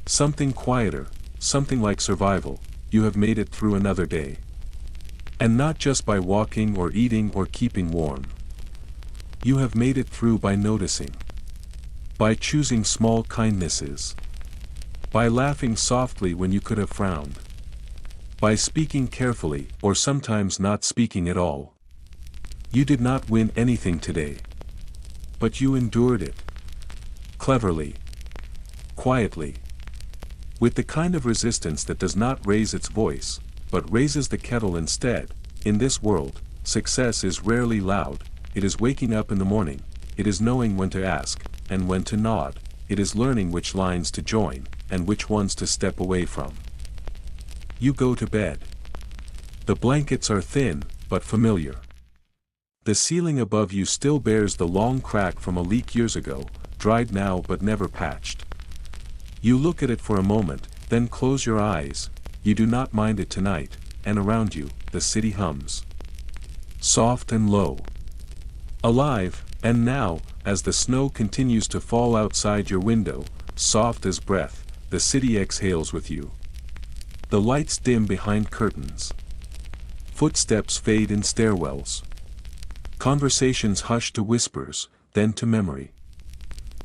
Something quieter, something like survival. You have made it through another day. And not just by walking or eating or keeping warm. You have made it through by noticing. By choosing small kindnesses. By laughing softly when you could have frowned. By speaking carefully, or sometimes not speaking at all. You did not win anything today. But you endured it. Cleverly. Quietly. With the kind of resistance that does not raise its voice, but raises the kettle instead. In this world, success is rarely loud. It is waking up in the morning. It is knowing when to ask, and when to nod. It is learning which lines to join, and which ones to step away from. You go to bed. The blankets are thin, but familiar. The ceiling above you still bears the long crack from a leak years ago, dried now but never patched. You look at it for a moment, then close your eyes. You do not mind it tonight, and around you, the city hums. Soft and low. Alive, and now, as the snow continues to fall outside your window, soft as breath, the city exhales with you. The lights dim behind curtains. Footsteps fade in stairwells. Conversations hush to whispers, then to memory.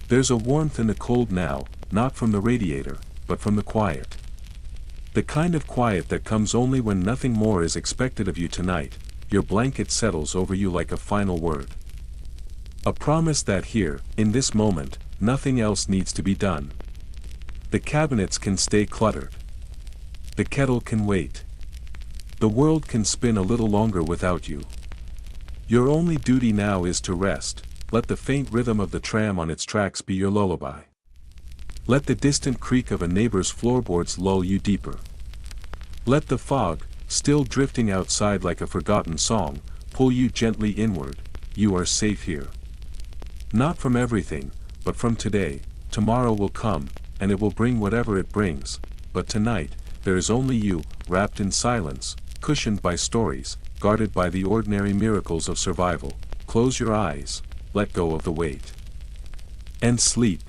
There's a warmth in the cold now, not from the radiator, but from the quiet. The kind of quiet that comes only when nothing more is expected of you tonight. Your blanket settles over you like a final word. A promise that here, in this moment, nothing else needs to be done. The cabinets can stay cluttered. The kettle can wait. The world can spin a little longer without you. Your only duty now is to rest. Let the faint rhythm of the tram on its tracks be your lullaby. Let the distant creak of a neighbor's floorboards lull you deeper. Let the fog, still drifting outside like a forgotten song, pull you gently inward. You are safe here. Not from everything, but from today. Tomorrow will come, and it will bring whatever it brings. But tonight, there is only you, wrapped in silence, cushioned by stories, guarded by the ordinary miracles of survival. Close your eyes, let go of the weight. And sleep.